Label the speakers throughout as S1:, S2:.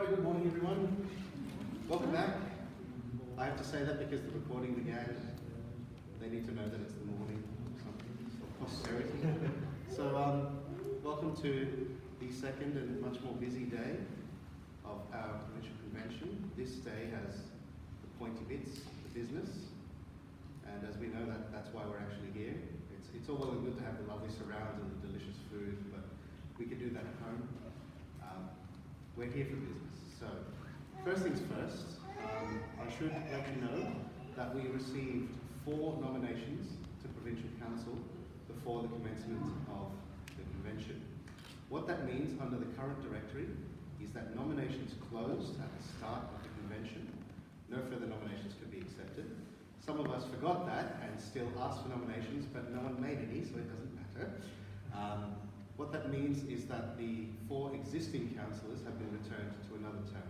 S1: Very good morning, everyone. Welcome back. I have to say that because the recording began. They need to know that it's the morning of posterity. So, welcome to the second and much more busy day of our Provincial Convention. This day has the pointy bits, the business, and as we know, that's why we're actually here. It's all well and good to have the lovely surrounds and the delicious food, but we could do that at home. We're here for business. So, first things first, I should let you know that we received 4 nominations to Provincial Council before the commencement of the convention. What that means under the current directory is that nominations closed at the start of the convention. No further nominations could be accepted. Some of us forgot that and still asked for nominations, but no one made any, so it doesn't matter. What that means is that the 4 existing councillors have been returned to another term.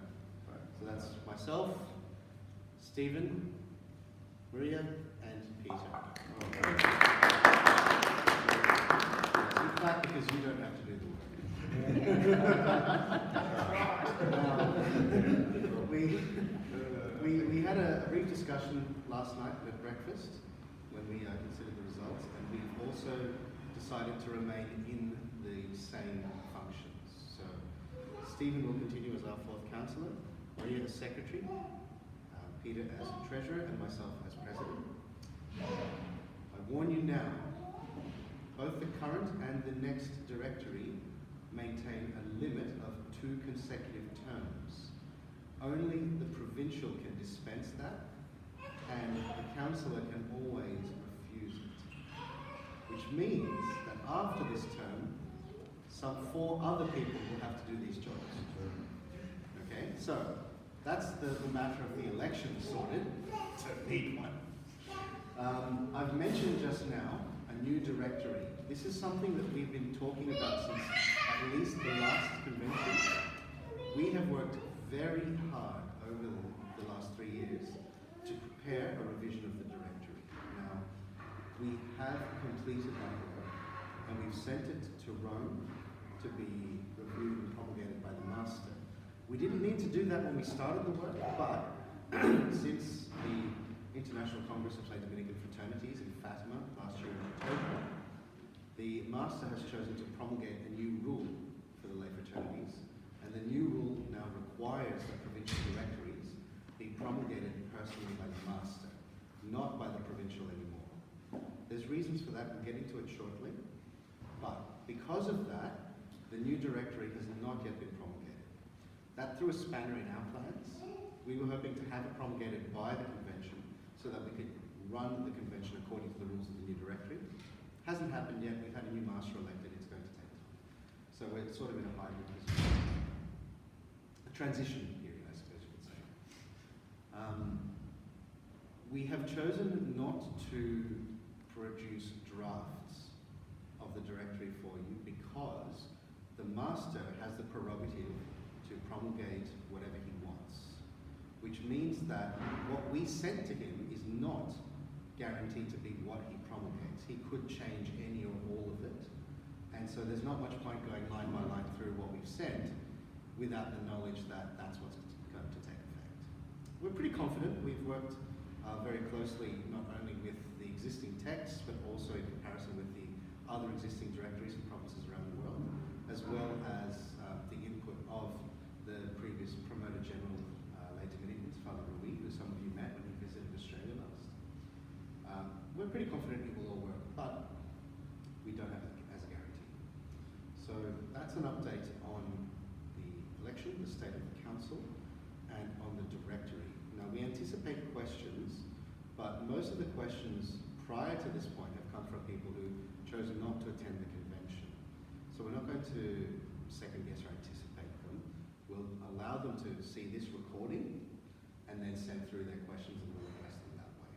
S1: Right. So that's myself, Stephen, Maria, and Peter. Oh, in fact, because you don't have to do the work. We had a brief discussion last night at breakfast when we considered the results, and we've also decided to remain in the same functions. So Stephen will continue as our 4th councillor, Maria as secretary, Peter as treasurer, and myself as president. I warn you now, both the current and the next directory maintain a limit of 2 consecutive terms. Only the provincial can dispense that, and the councillor can always refuse it. Which means that after this term, some 4 other people will have to do these jobs. Okay, so that's the matter of the election sorted. It's a neat one. I've mentioned just now a new directory. This is something that we've been talking about since at least the last convention. We have worked very hard over the last 3 years to prepare a revision of the directory. Now, we have completed that work, and we've sent it to Rome to be reviewed and promulgated by the master. We didn't need to do that when we started the work, but since the International Congress of Dominican Fraternities in Fátima last year in October, the master has chosen to promulgate a new rule for the lay fraternities, and the new rule now requires that provincial directories be promulgated personally by the master, not by the provincial anymore. There's reasons for that, we'll get into it shortly, but because of that, the new directory has not yet been promulgated. That threw a spanner in our plans. We were hoping to have it promulgated by the convention so that we could run the convention according to the rules of the new directory. Hasn't happened yet, we've had a new master elected, it's going to take time. So we're sort of in a hybrid position. A transition period, I suppose you could say. We have chosen not to produce drafts of the directory for you because the master has the prerogative to promulgate whatever he wants, which means that what we sent to him is not guaranteed to be what he promulgates. He could change any or all of it, and so there's not much point going line by line through what we've sent without the knowledge that that's what's going to take effect. We're pretty confident. We've worked very closely not only with the existing texts, but also in comparison with the other existing directories and provinces around the world, as well as the input of the previous Promoter General lay Dominicans, Father Rui, who some of you met when he visited Australia last. We're pretty confident it will all work, but we don't have it as a guarantee. So that's an update on the election, the state of the council, and on the directory. Now, we anticipate questions, but most of the questions prior to this point have come from people who chose not to attend the convention. So we're not going to second guess or anticipate them. We'll allow them to see this recording and then send through their questions and we'll address them that way.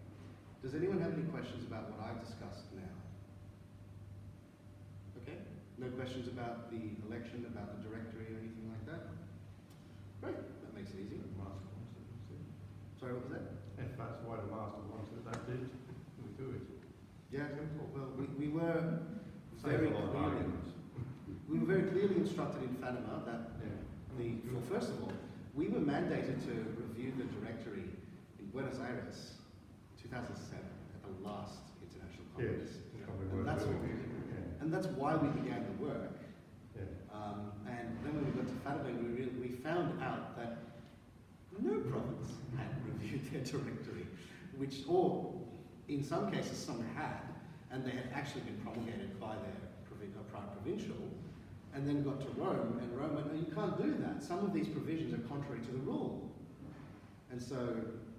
S1: Does anyone have any questions about what I've discussed now? Okay? No questions about the election, about the directory or anything like that? Great, that makes it easy. Sorry, what was that?
S2: If that's why the master wants it, that's it. We do it.
S1: Yeah, well, we were very clearly instructed in Fátima that well, first of all, We were mandated to review the directory in Buenos Aires, 2007, at the last international conference.
S2: Yes,
S1: And that's why we began the work.
S2: Yeah.
S1: And then when we got to Fátima, we found out that no province had reviewed their directory, or in some cases some had, and they had actually been promulgated by their prior provincial, and then got to Rome, and Rome went, no, you can't do that. Some of these provisions are contrary to the rule. And so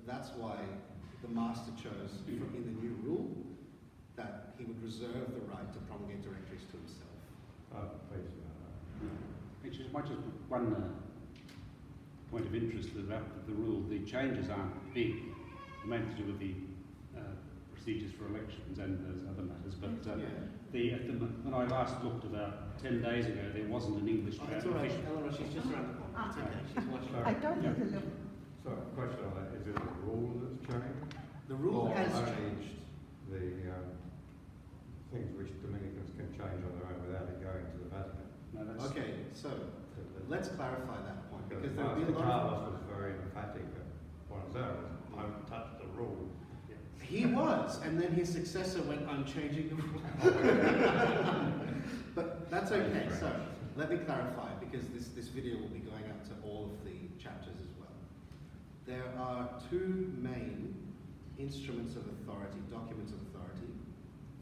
S1: that's why the master chose in the new rule that he would reserve the right to promulgate directories to himself.
S2: Please.
S3: Actually, just one point of interest about the rule. The changes aren't big. They're mainly to do with the procedures for elections and those other matters. But when I last looked about 10 days ago, there wasn't an English
S1: It's all right, Eleanor, she's just around the corner. It's okay, she's watching.
S2: Sorry.
S4: I don't need to look.
S2: So, question on that, is it the rule that's changed?
S1: The rule
S2: Or
S1: has
S2: only
S1: changed.
S2: the things which Dominicans can change on their own without it going to the Vatican?
S3: No, that's
S1: Okay, so let's clarify that point, because
S2: Because
S1: there'll be a
S2: Master
S1: lot of...
S2: Carlos was very emphatic at Buenos Aires, don't touch the rule.
S1: He was, and then his successor went, I'm changing the rule. But that's okay, so let me clarify, because this video will be going out to all of the chapters as well. There are two main instruments of authority, documents of authority,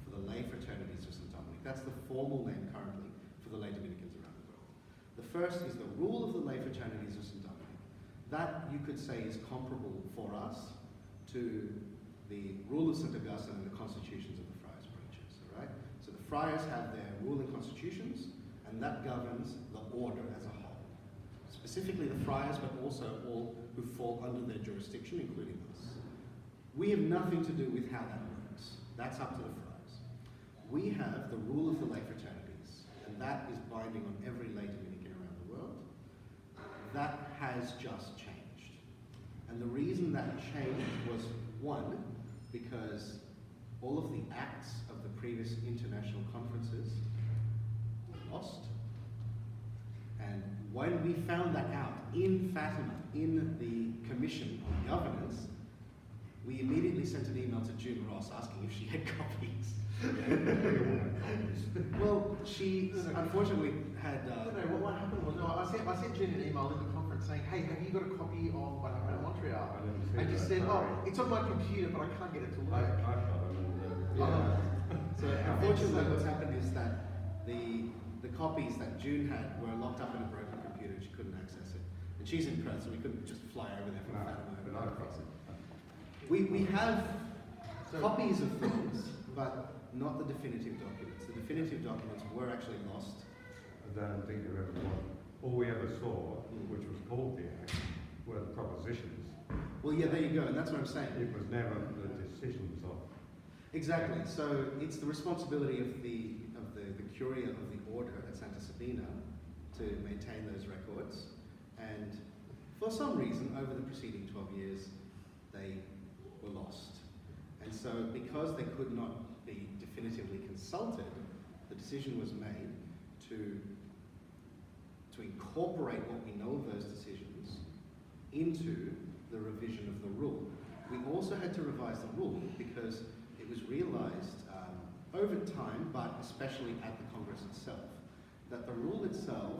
S1: for the lay fraternities of St. Dominic. That's the formal name currently for the lay Dominicans around the world. The first is the Rule of the Lay Fraternities of St. Dominic. That, you could say, is comparable for us to the Rule of St. Augustine and the constitutions of the Friars Preachers, all right? So the Friars have their ruling constitutions, and that governs the order as a whole. Specifically the Friars, but also all who fall under their jurisdiction, including us. We have nothing to do with how that works. That's up to the Friars. We have the Rule of the Lay Fraternities, and that is binding on every lay Dominican around the world. That has just changed. And the reason that changed was, one, because all of the acts of the previous international conferences were lost. And when we found that out in Fátima, in the Commission on Governance, we immediately sent an email to June Ross asking if she had copies. Well, she unfortunately had...
S5: what happened was, I sent June an email in the conference saying, hey, have you got a copy of what happened in Montreal? And she said, it's on my computer, but I can't get it to work.
S1: So unfortunately what's happened is that the copies that June had were locked up in a broken computer and she couldn't access it. And she's in Perth, so we couldn't just fly over there from Fátima and fix it. We have copies of things, but not the definitive documents. The definitive documents were actually lost.
S2: I don't think there ever was. All we ever saw, which was called the Act, were the propositions.
S1: Well, yeah, there you go, and that's what I'm saying.
S2: It was never the decisions of.
S1: Exactly. So it's the responsibility of the Curia of the Order at Santa Sabina to maintain those records. And for some reason, over the preceding 12 years, they were lost. And so because they could not be definitively consulted, the decision was made to incorporate what we know of those decisions into the revision of the rule. We also had to revise the rule because it was realized over time, but especially at the Congress itself, that the rule itself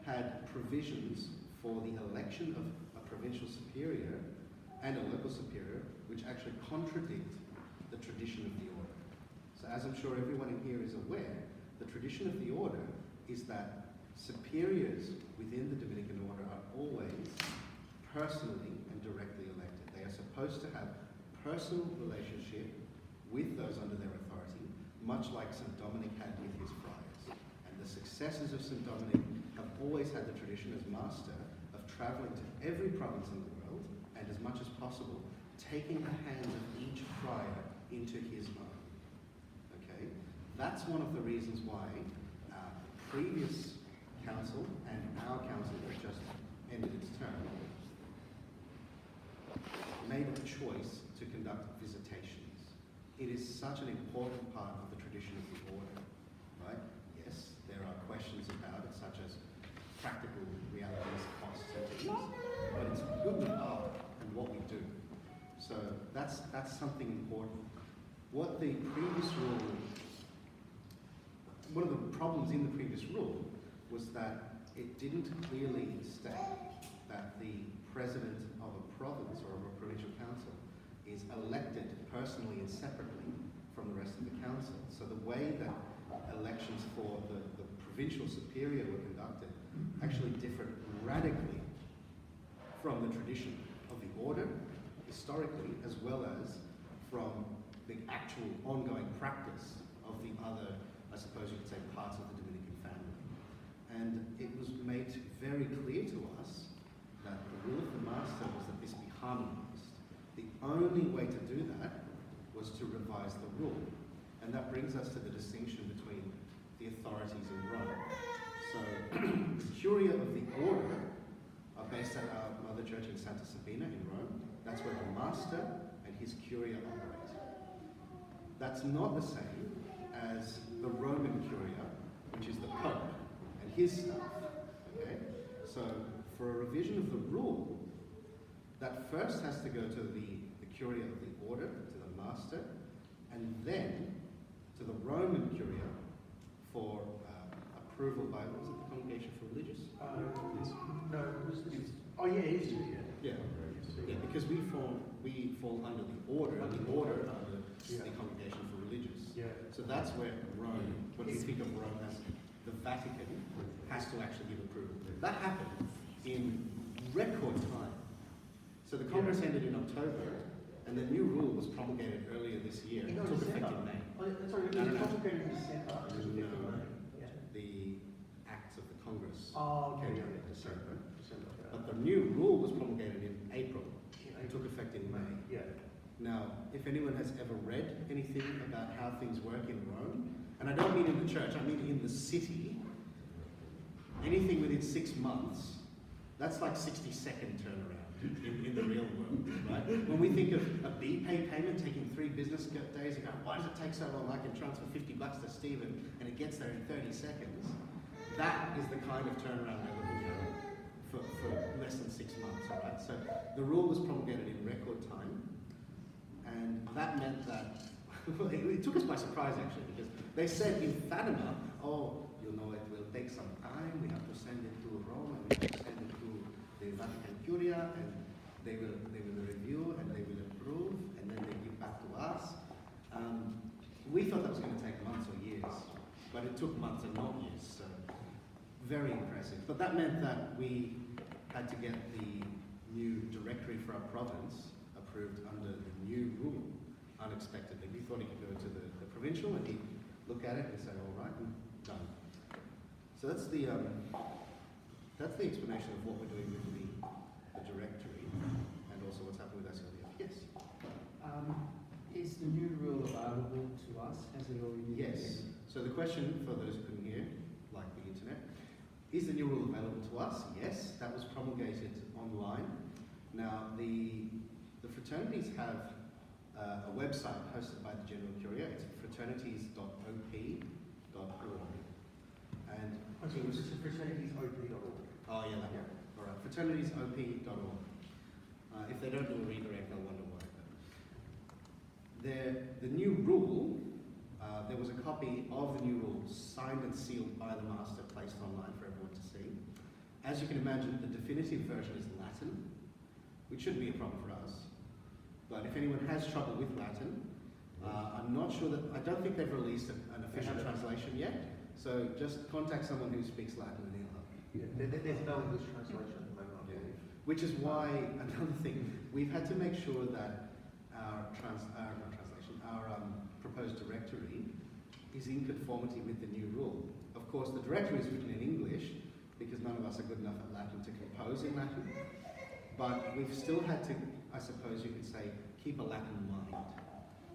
S1: had provisions for the election of a provincial superior and a local superior, which actually contradict the tradition of the order. So as I'm sure everyone in here is aware, the tradition of the order is that superiors within the Dominican order are always personally and directly elected. They are supposed to have personal relationship with those under their authority, much like St. Dominic had with his friars. And the successors of St. Dominic have always had the tradition as master of traveling to every province in the world, and as much as possible, taking the hands of each friar into his own. Okay? That's one of the reasons why our previous council and our council that just ended its term made a choice to conduct visitations. It is such an important part of the tradition of the order, right? Yes, there are questions about it, such as practical realities, costs, and things, something important. What the previous rule, one of the problems in the previous rule was that it didn't clearly state that the president of a province or of a provincial council is elected personally and separately from the rest of the council. So the way that elections for the provincial superior were conducted actually differed radically from the tradition of the order, historically, as well as from the actual ongoing practice of the other, I suppose you could say, parts of the Dominican family. And it was made very clear to us that the will of the master was that this be harmonized. The only way to do that was to revise the rule. And that brings us to the distinction between the authorities in Rome. So, the curia of the order are based at our mother church in Santa Sabina in Rome. That's where the master and his curia operate. That's not the same as the Roman curia, which is the Pope and his staff. Okay? So, for a revision of the rule, that first has to go to the curia of the order, to the master, and then to the Roman curia for approval by, what was it, the Congregation for Religious?
S5: No, was this? Oh yeah, it is.
S1: Yeah. Yeah, because we fall under the order under the Congregation for Religious.
S5: Yeah.
S1: So that's where Rome, when we think of Rome as the Vatican, has to actually give approval. That happened in record time. So the Congress ended in October, and the new rule was promulgated earlier this year. It took effect in May.
S5: Oh, sorry, it was promulgated in December.
S1: The acts of the Congress
S5: Okay.
S1: came out in December. But the new rule was promulgated in April. It took effect in May.
S5: Yeah.
S1: Now, if anyone has ever read anything about how things work in Rome, and I don't mean in the church, I mean in the city, anything within 6 months, that's like 60-second turnaround in the real world, right? When we think of a BPay payment taking 3 business days, you go, why does it take so long? I can transfer $50 to Stephen and it gets there in 30 seconds. That is the kind of turnaround we're looking at for less than 6 months, all right? So the rule was promulgated in record time, and that meant that, it took us by surprise actually, because they said in Fátima, oh, you know, it will take some time, we have to send it to Rome, and we have to send it to the Vatican Curia, and they will review, and they will approve, and then they give back to us. We thought that was going to take months or years, but it took months and not years, so very impressive. But that meant that we had to get the new directory for our province approved under the new rule unexpectedly. We thought he could go to the provincial and he'd look at it and say, all right, and done. So that's the explanation of what we're doing with the directory and also what's happening with SLDF. Yes?
S4: Is the new rule available to us? Has it already been?
S1: Yes. So the question for those who couldn't hear, like the internet, is the new rule available to us? Yes. That was promulgated online. Now, the fraternities have a website hosted by the General Curia. It's fraternities.op.org. And
S5: Okay, this is fraternitiesop.org.
S1: oh yeah, that one. All right, fraternities.op.org. If they don't do a redirect, they'll wonder why. The new rule, there was a copy of the new rule signed and sealed by the master, placed online for everyone to see. As you can imagine, the definitive version is Latin, which shouldn't be a problem for us. But if anyone has trouble with Latin, I'm not sure that, I don't think they've released an official translation yet. So just contact someone who speaks Latin and he'll help you.
S5: Yeah, there's no English translation at the moment, I believe.
S1: Which is why, another thing, we've had to make sure that our proposed directory is in conformity with the new rule. Of course, the directory is written in English because none of us are good enough at Latin to compose in Latin. But we've still had to, I suppose you could say, keep a Latin mind.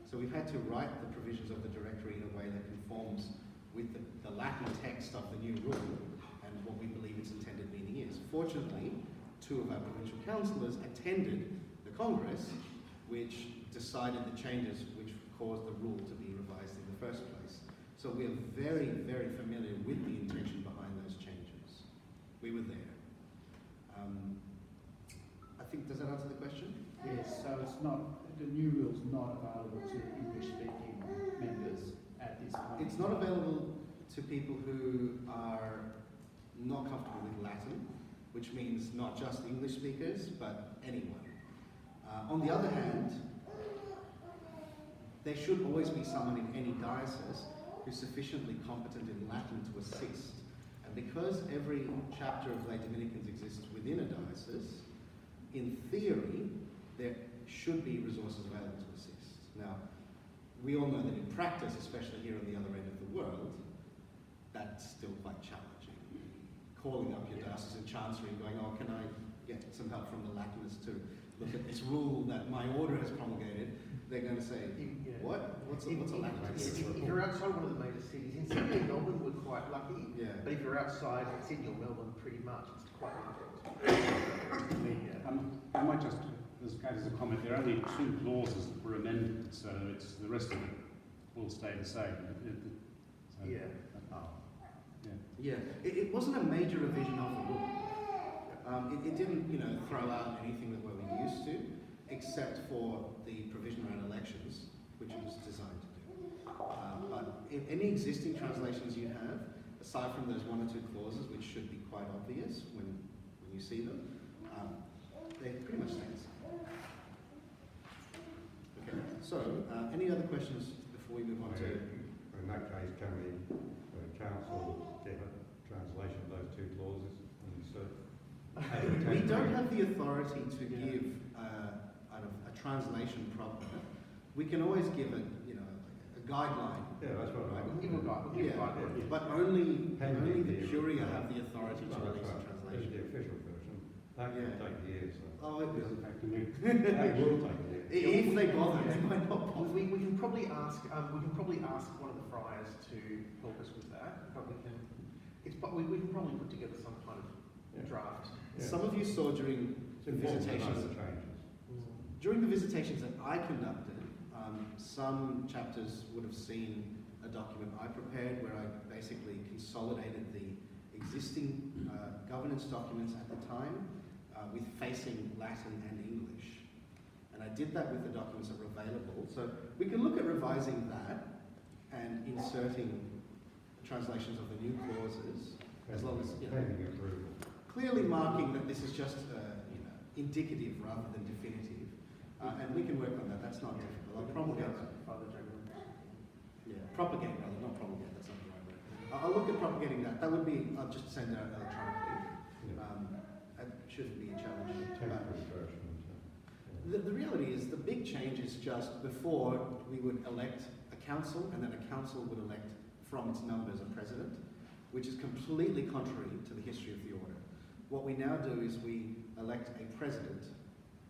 S1: So we've had to write the provisions of the directory in a way that conforms with the Latin text of the new rule and what we believe its intended meaning is. Fortunately, 2 of our provincial councillors attended the Congress, which decided the changes which caused the rule to be revised in the first place. So we are very, very familiar with the intention behind those changes. We were there. I think, does that answer the question?
S4: Yes, so it's not the new rule's not available to English-speaking members at this point.
S1: It's not available to people who are not comfortable with Latin, which means not just English speakers, but anyone. On the other hand, there should always be someone in any diocese who's sufficiently competent in Latin to assist. And because every chapter of lay Dominicans exists within a diocese, in theory, there should be resources available to assist. Now, we all know that in practice, especially here on the other end of the world, that's still quite challenging. Calling up your diocesan chancery and going, oh, can I get some help from the Latinists to look at this rule that my order has promulgated? They're going to say, what? What's a Latinist?
S5: If you're outside one of the major cities, in Sydney and Melbourne, we're quite lucky.
S1: Yeah.
S5: But if you're outside Sydney or Melbourne, pretty much, it's quite difficult.
S3: I might just, as a comment, there are only 2 clauses that were amended, so it's the rest of it will stay the same. So,
S5: Yeah.
S1: Yeah, it wasn't a major revision of the rule. It didn't, throw out anything that we were used to, except for the provision around elections, which it was designed to do. But in any existing translations you have, aside from those 1 or 2 clauses, which should be quite obvious when you see them, they pretty much stay the same. Okay, so any other questions before we move on to...
S2: In that case, can the council get a translation of those 2 clauses and insert?
S1: We don't have the authority to give a translation proper. We can always give a guideline.
S2: Yeah, that's what I
S5: We'll give a guide.
S1: But only the
S2: the
S1: Curia have the authority to release a
S2: That's
S1: translation.
S2: the official version. That can take years.
S1: Oh, it will.
S2: That will take years.
S1: If they bother, they might not bother.
S5: We can probably ask one of the friars to help us with that. But we can probably put together some kind of draft.
S2: Yeah.
S1: Some of you saw during the visitations. During the visitations that I conducted, some chapters would have seen a document I prepared where I basically consolidated the existing governance documents at the time with facing Latin and English. And I did that with the documents that were available. So we can look at revising that and inserting translations of the new clauses, as long as, clearly marking that this is just indicative rather than definitive. And we can work on that. That's not difficult. I'll promulgate that. Propagate rather, not promulgate. That's not the right word. I'll look at propagating that. That would be, I'll just send it out electronically. That shouldn't be a challenge. The reality is the big change is just before we would elect a council, and then a council would elect from its numbers a president, which is completely contrary to the history of the order. What we now do is we elect a president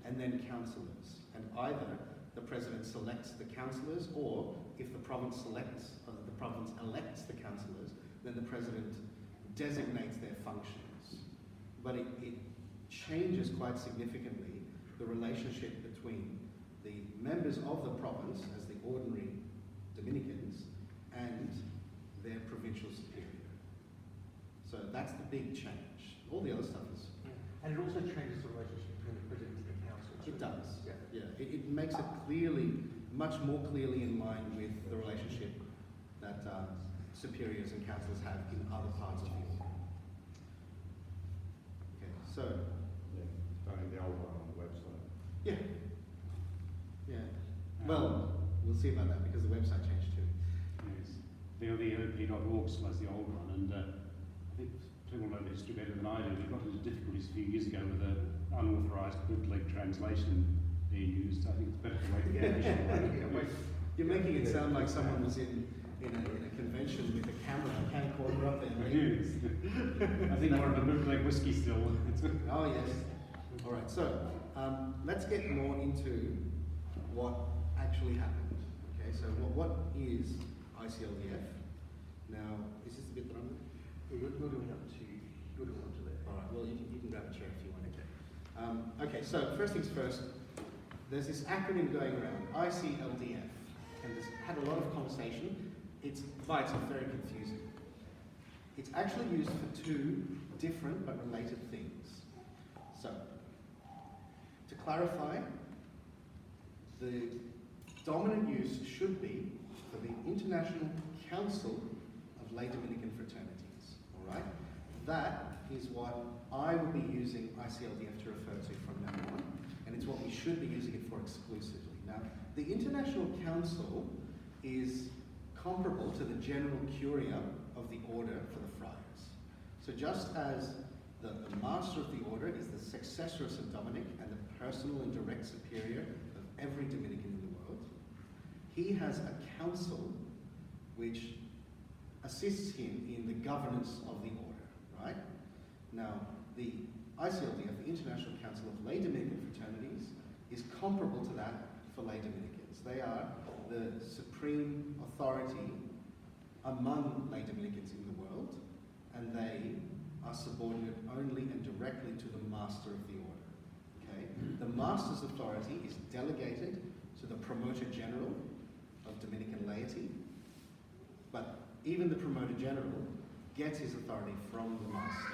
S1: and then councillors, and either the president selects the councillors, or if the province elects the councillors, then the president designates their functions. But it changes quite significantly the relationship between the members of the province as the ordinary Dominicans and their provincial superior. So that's the big change. All the other stuff is...
S5: And it also changes the relationship between the president and the council.
S1: It does.
S5: Yeah.
S1: It makes it clearly, much more clearly in line with the relationship that superiors and councillors have in other parts of the order. Okay, so...
S2: only the old one on the website.
S1: Yeah. Well, we'll see about that because the website changed too.
S3: Yes. The op.org was the old one, and I think people know the history better than I do. We got into difficulties a few years ago with an unauthorised bootleg translation being used. I think it's better to wait for the official one.
S1: You're making it sound like someone was in a convention with a camera and camcorder up there.
S3: Yes. I think more of a bootleg whiskey still.
S1: Oh yes. All right. So let's get more into what actually happened. Okay. So what is ICLDF? Now, is this the bit that I'm doing?
S5: You're doing up to there.
S1: All right. Well, you can grab a chair if you want. Okay. So first things first. There's this acronym going around, ICLDF, and it's had a lot of conversation. It's by itself very confusing. It's actually used for 2 different but related things. So, to clarify, the dominant use should be for the International Council of Lay Dominican Fraternities, all right? That is what I will be using ICLDF to refer to from now on, and it's what we should be using it for exclusively. Now, the International Council is comparable to the General Curia of the Order for the Friars. So just as the Master of the Order is the successor of St. Dominic and the personal and direct superior of every Dominican in the world, he has a council which assists him in the governance of the order, right? Now, the ICLDF, the International Council of Lay Dominican Fraternities, is comparable to that for lay Dominicans. They are the supreme authority among lay Dominicans in the world, and they are subordinate only and directly to the Master of the Order. Okay? The Master's authority is delegated to the Promoter General of Dominican laity, but even the Promoter General gets his authority from the Master.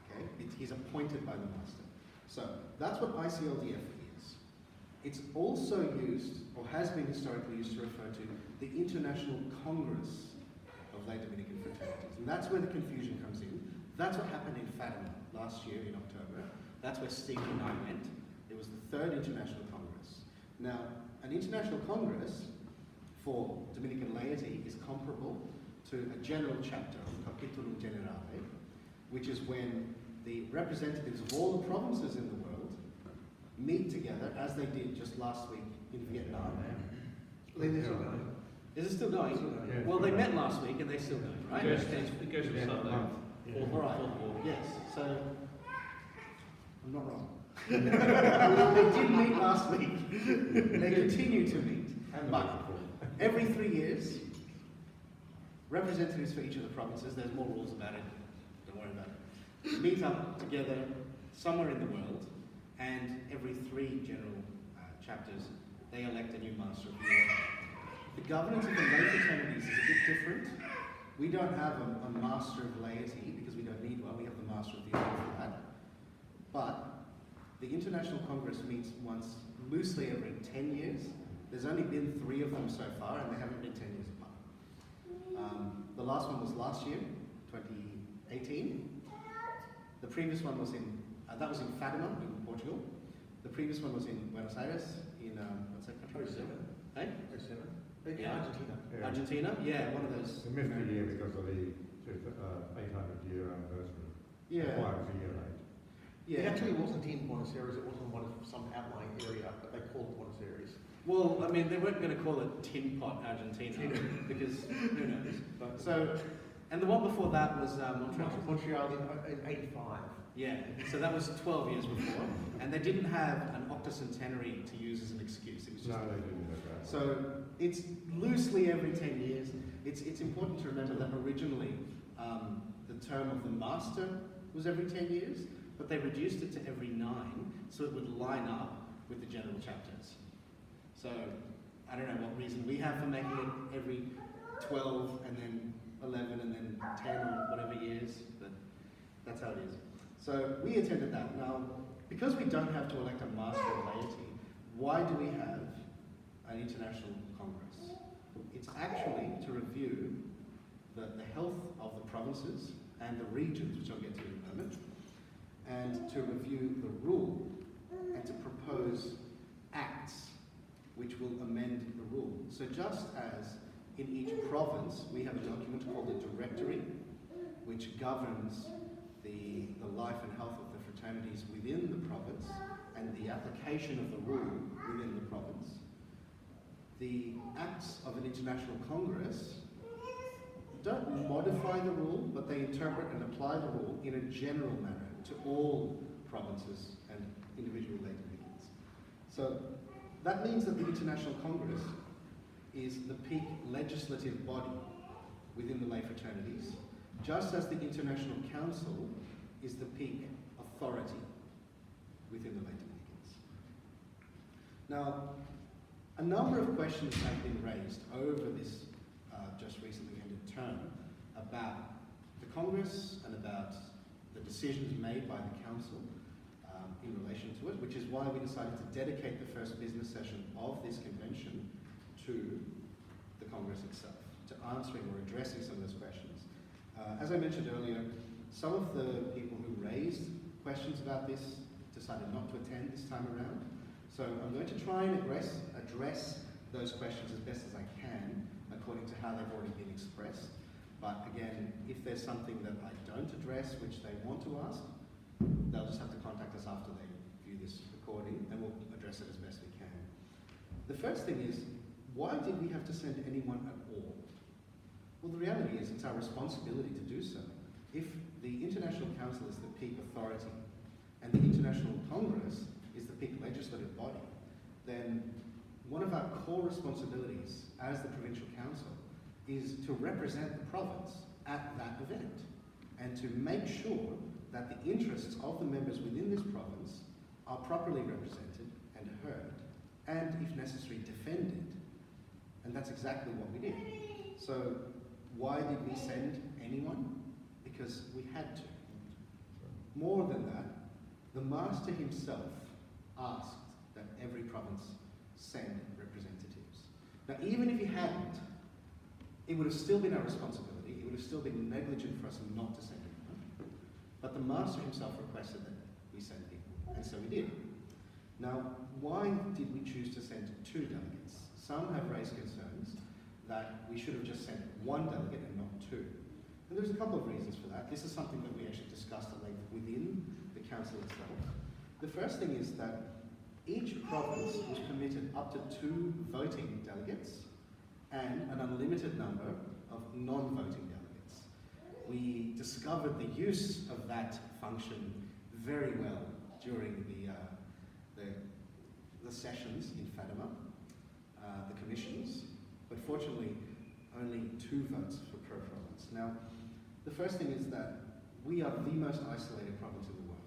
S1: Okay? He's appointed by the Master. So that's what ICLDF is. It's also used, or has been historically used, to refer to the International Congress of Lay Dominican Fraternities. And that's where the confusion comes in. That's what happened in Fátima last year in October. That's where Steve and I went. It was the third International Congress. Now, an International Congress for Dominican laity is comparable to a general chapter, Capitulum Generale, which is when the representatives of all the provinces in the world meet together, as they did just last week in Vietnam. Is it still going?
S2: Yeah.
S1: Well, they met last week and they're still going, right?
S2: Yes.
S6: It goes to
S2: Yeah,
S6: Sunday.
S2: month.
S1: All right. Yes. So I'm not wrong. They did meet last week. They continue to meet. But every 3 years, representatives for each of the provinces, there's more rules about it, don't worry about it, meet up together somewhere in the world, and every 3 general chapters, they elect a new Master of the Order. The governance of the lay fraternities is a bit different. We don't have a Master of Laity because we don't need one. We have the Master of the Order for that. But the International Congress meets once, loosely every 10 years. There's only been 3 of them so far, and they haven't been 10 years apart. The last one was last year, 2018. The previous one was in, that was in Fátima in Portugal. The previous one was in Buenos Aires, in, what's that country?
S5: 07.
S1: Hey?
S5: 07.
S1: Yeah.
S5: Argentina.
S2: Yeah.
S1: Argentina? Yeah, one of those.
S2: We missed a year because of the 800-year anniversary.
S1: Yeah.
S2: Why it was a year late.
S5: It
S1: Yeah.
S5: actually wasn't in Buenos Aires, it was in some outlying area, but they called it Buenos Aires.
S1: Well, I mean, they weren't going to call it Tin Pot Argentina because who knows. So, and the one before that was Montreal.
S5: Montreal in 85.
S1: Yeah, so that was 12 years before, and they didn't have an octocentenary to use as an excuse. It was just
S2: No, they didn't have that.
S1: so it's loosely every 10 years. It's important to remember that originally the term of the master was every 10 years, but they reduced it to every 9 so it would line up with the general chapters. So I don't know what reason we have for making it every 12 and then 11 and then 10 or whatever years, but that's how it is. So we attended that. Now, because we don't have to elect a master of laity, why do we have an international congress? It's actually to review the health of the provinces and the regions, which I'll get to in a moment, and to review the rule and to propose acts which will amend the rule. So just as in each province we have a document called the Directory, which governs the life and health of the fraternities within the province and the application of the rule within the province, the acts of an international congress don't modify the rule, but they interpret and apply the rule in a general manner to all provinces and individual lay Dominicans. So that means that the International Congress is the peak legislative body within the lay fraternities, just as the International Council is the peak authority within the lay Dominicans. Now, a number of questions have been raised over this just recently ended term about the Congress and about the decisions made by the Council in relation to it, which is why we decided to dedicate the first business session of this convention to the Congress itself, to answering or addressing some of those questions. As I mentioned earlier, some of the people who raised questions about this decided not to attend this time around. So I'm going to try and address those questions as best as I can, according to how they've already been expressed. But again, if there's something that I don't address, which they want to ask, they'll just have to contact us after they view this recording, and we'll address it as best we can. The first thing is, why did we have to send anyone at all? Well, the reality is it's our responsibility to do so. If the International Council is the peak authority, and the International Congress is the peak legislative body, then one of our core responsibilities as the Provincial Council is to represent the province at that event, and to make sure that the interests of the members within this province are properly represented and heard, and if necessary, defended. And that's exactly what we did. So why did we send anyone? Because we had to. More than that, the Master himself asked that every province send representatives. Now, even if he hadn't, it would have still been our responsibility. It would have still been negligent for us not to send anyone. But the Master himself requested that we send people, and so we did. Now, why did we choose to send 2 delegates? Some have raised concerns that we should have just sent 1 delegate and not 2. And there's a couple of reasons for that. This is something that we actually discussed at length within the council itself. The first thing is that each province was permitted up to 2 voting delegates and an unlimited number of non-voting delegates. We discovered the use of that function very well during the sessions in Fátima, the commissions, but fortunately only 2 votes for per province. Now, the first thing is that we are the most isolated province in the world.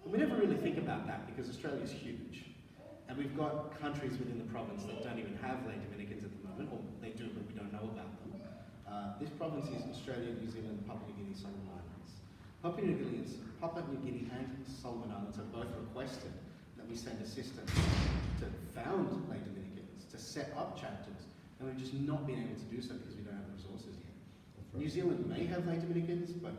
S1: And we never really think about that because Australia is huge. And we've got countries within the province that don't even have lay Dominicans at the moment, or they do, but we don't know about them. This province is Australia, New Zealand, Papua New Guinea, Solomon Islands. Papua New Guinea and Solomon Islands have both requested that we send assistance to found lay Dominicans, to set up chapters, and we've just not been able to do so because we don't have the resources yet. Right. New Zealand may have lay Dominicans, but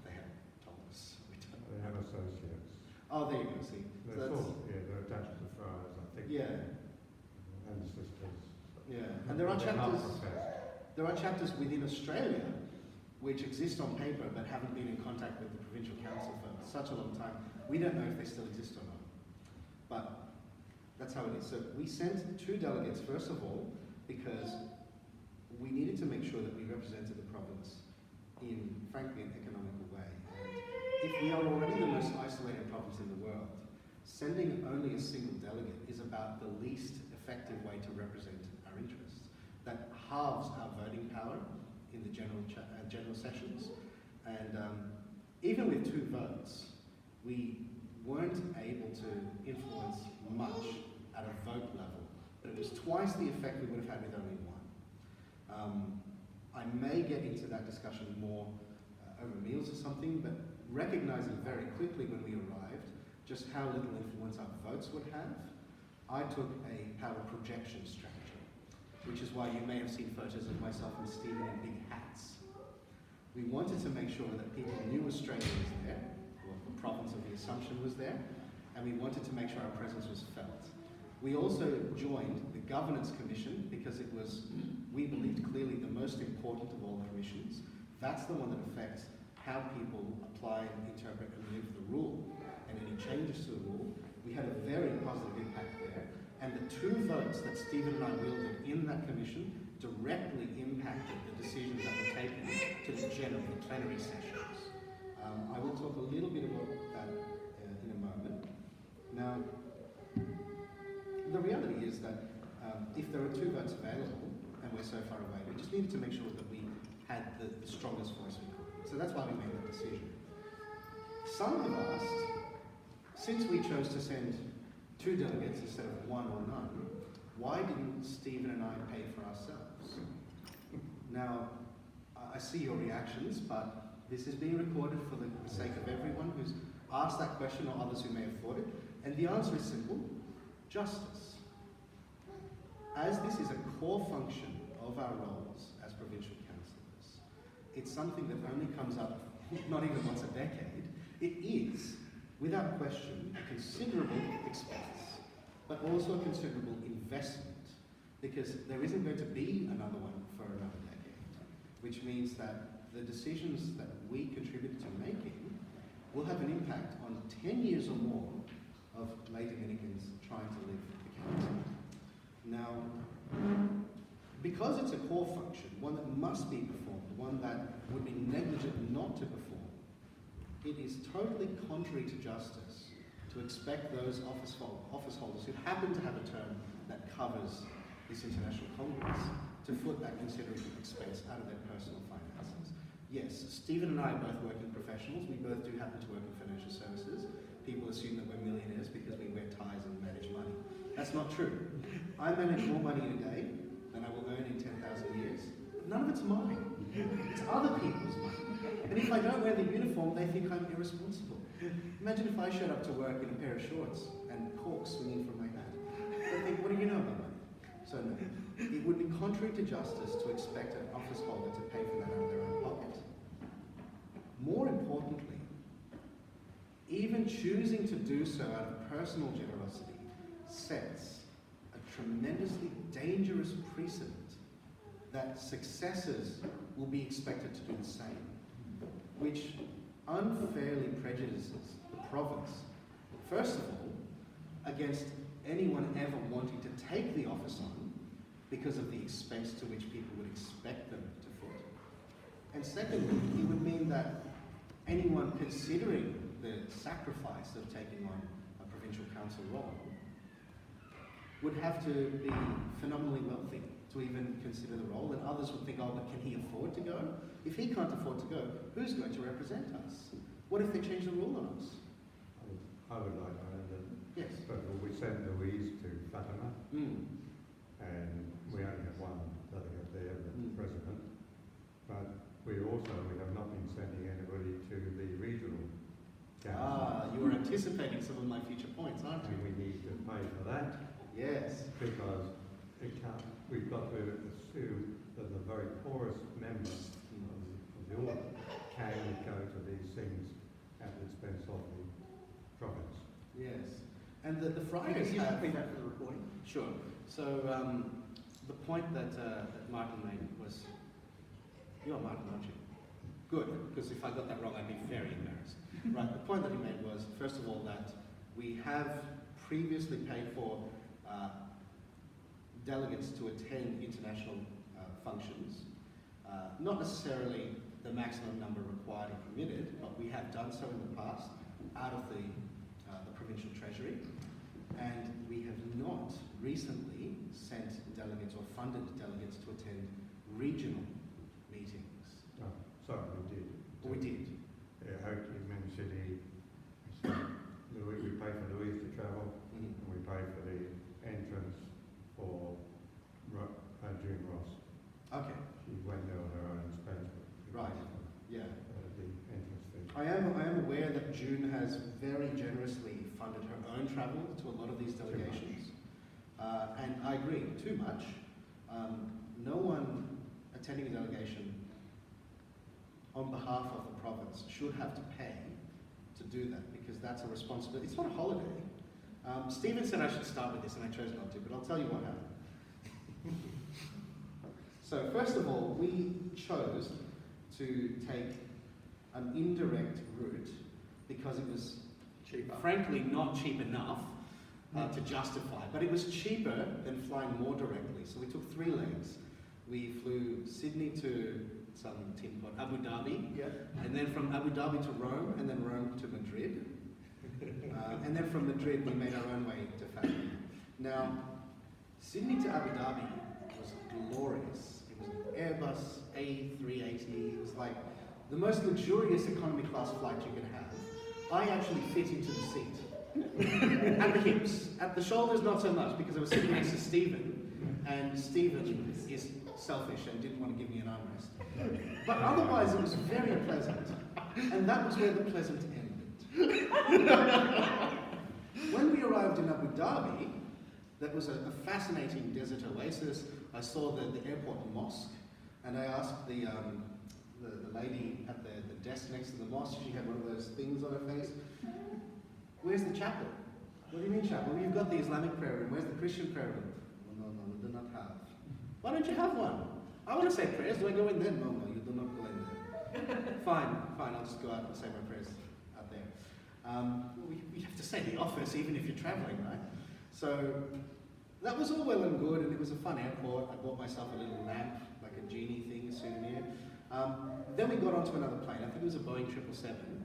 S1: they haven't told us. We don't.
S2: They have associates.
S1: Oh, there you go, see.
S2: They're they're attached to friars, I think.
S1: Yeah.
S2: And sisters.
S1: Yeah, and there are chapters within Australia which exist on paper but haven't been in contact with the Provincial Council for such a long time. We don't know if they still exist or not. But that's how it is. So we sent 2 delegates, first of all, because we needed to make sure that we represented the province in, frankly, an economical way. And if we are already the most isolated province in the world, sending only a single delegate is about the least effective way to represent our interests. That halves our voting power in the general sessions. And even with 2 votes, we weren't able to influence much at a vote level. But it was twice the effect we would have had with only 1. I may get into that discussion more over meals or something, but recognizing very quickly when we arrived just how little influence our votes would have, I took a power projection strategy, which is why you may have seen photos of myself and Stephen in big hats. We wanted to make sure that people knew Australia was there, or the province of the Assumption was there, and we wanted to make sure our presence was felt. We also joined the Governance Commission because it was, we believed, clearly the most important of all commissions. That's the one that affects how people apply, interpret, and live the rule. And any changes to the rule, we had a very positive impact there. And the 2 votes that Stephen and I wielded in that commission directly impacted the decisions that were taken to the general plenary sessions. I will talk a little bit about that in a moment. Now, the reality is that if there are 2 votes available, and we're so far away, we just needed to make sure that we had the strongest voice we could. So that's why we made that decision. Some have asked, since we chose to send 2 delegates instead of 1 or none, why didn't Stephen and I pay for ourselves? Now, I see your reactions, but This is being recorded for the sake of everyone who's asked that question or others who may have thought it. And the answer is simple: justice. As this is a core function of our roles as provincial councillors, it's something that only comes up not even once a decade. It is, without question, a considerable expense, but also a considerable investment, because there isn't going to be another one for another decade, which means that the decisions that we contribute to making will have an impact on 10 years or more of lay Dominicans trying to live the county. Now, because it's a core function, one that must be performed, one that would be negligent not to perform, it is totally contrary to justice to expect those office holders who happen to have a term that covers this international congress to foot that considerable expense out of their personal finances. Yes, Stephen and I are both working professionals. We both do happen to work in financial services. People assume that we're millionaires because we wear ties and manage money. That's not true. I manage more money in a day than I will earn in 10,000 years. None of it's mine. It's other people's money. And if I don't wear the uniform, they think I'm irresponsible. Imagine if I showed up to work in a pair of shorts and corks swinging from my hat. They'd think, what do you know about money? So no, it would be contrary to justice to expect an office holder to pay for that out of their own pocket. More importantly, even choosing to do so out of personal generosity sets a tremendously dangerous precedent that successors will be expected to do the same, which unfairly prejudices the province, first of all, against anyone ever wanting to take the office on because of the expense to which people would expect them to foot. And secondly, it would mean that anyone considering the sacrifice of taking on a provincial council role would have to be phenomenally wealthy to even consider the role, and others would think, oh, but can he afford to go? If he can't afford to go, who's going to represent us? What if they change the rule on us?
S2: I would like to add that,
S1: Yes.
S2: first of all, we sent Louise to Fátima, and we only have one delegate there, the president, but we have not been sending anybody to the regional council.
S1: You are anticipating some of my future points, aren't you?
S2: And we need to pay for that.
S1: Yes.
S2: Because we've got to assume that the very poorest members of the order can go to these things at the expense of the province.
S1: Yes. And the Friars
S5: Can you
S1: have...
S5: repeat that for the recording?
S1: Sure. So the point that Martin made was... You're Martin, aren't you? Good, because if I got that wrong, I'd be very embarrassed. Right, the point that he made was, first of all, that we have previously paid for delegates to attend international functions. Not necessarily the maximum number required or permitted, but we have done so in the past out of the provincial treasury. And we have not recently sent delegates or funded delegates to attend regional meetings.
S2: Oh, sorry, we did.
S1: We did.
S2: I hope you mentioned we pay for Louise to travel, and we pay for the entrance for June Ross.
S1: Okay.
S2: She went there on her own expense.
S1: Right. Yeah.
S2: The entrance fee.
S1: I am aware that June has very generously funded her own travel to a lot of these delegations. And I agree, too much. No one attending a delegation on behalf of the province should have to pay to do that, because that's a responsibility. It's not a holiday. Stephen said I should start with this, and I chose not to, but I'll tell you what happened. So first of all, we chose to take an indirect route because it was cheaper. Frankly not cheap enough to justify, but it was cheaper than flying more directly. So we took 3 legs. We flew Sydney to some team called Abu Dhabi, and then from Abu Dhabi to Rome, and then Rome to Madrid. And then from Madrid we made our own way to Fátima. Now, Sydney to Abu Dhabi was glorious. It was an Airbus A380. It was like the most luxurious economy class flight you could have. I actually fit into the seat. At the hips. At the shoulders, not so much, because I was sitting next to Stephen. And Stephen is selfish and didn't want to give me an armrest. But otherwise, it was very pleasant. And that was where the pleasant ended. When we arrived in Abu Dhabi, that was a fascinating desert oasis. I saw the airport mosque, and I asked the lady at the desk next to the mosque, she had one of those things on her face, "Where's the chapel?" "What do you mean chapel?" "Well, you've got the Islamic prayer room. Where's the Christian prayer room?" "No, we do not have." "Why don't you have one?" "I want to say prayers. Do I go in there?" "No, you do not go in there." Fine, I'll just go out and say my prayers out there. We have to say the office even if you're traveling, right? So that was all well and good, and it was a fun airport. I bought myself a little lamp, like a genie thing, a souvenir. Then we got onto another plane. I think it was a Boeing 777.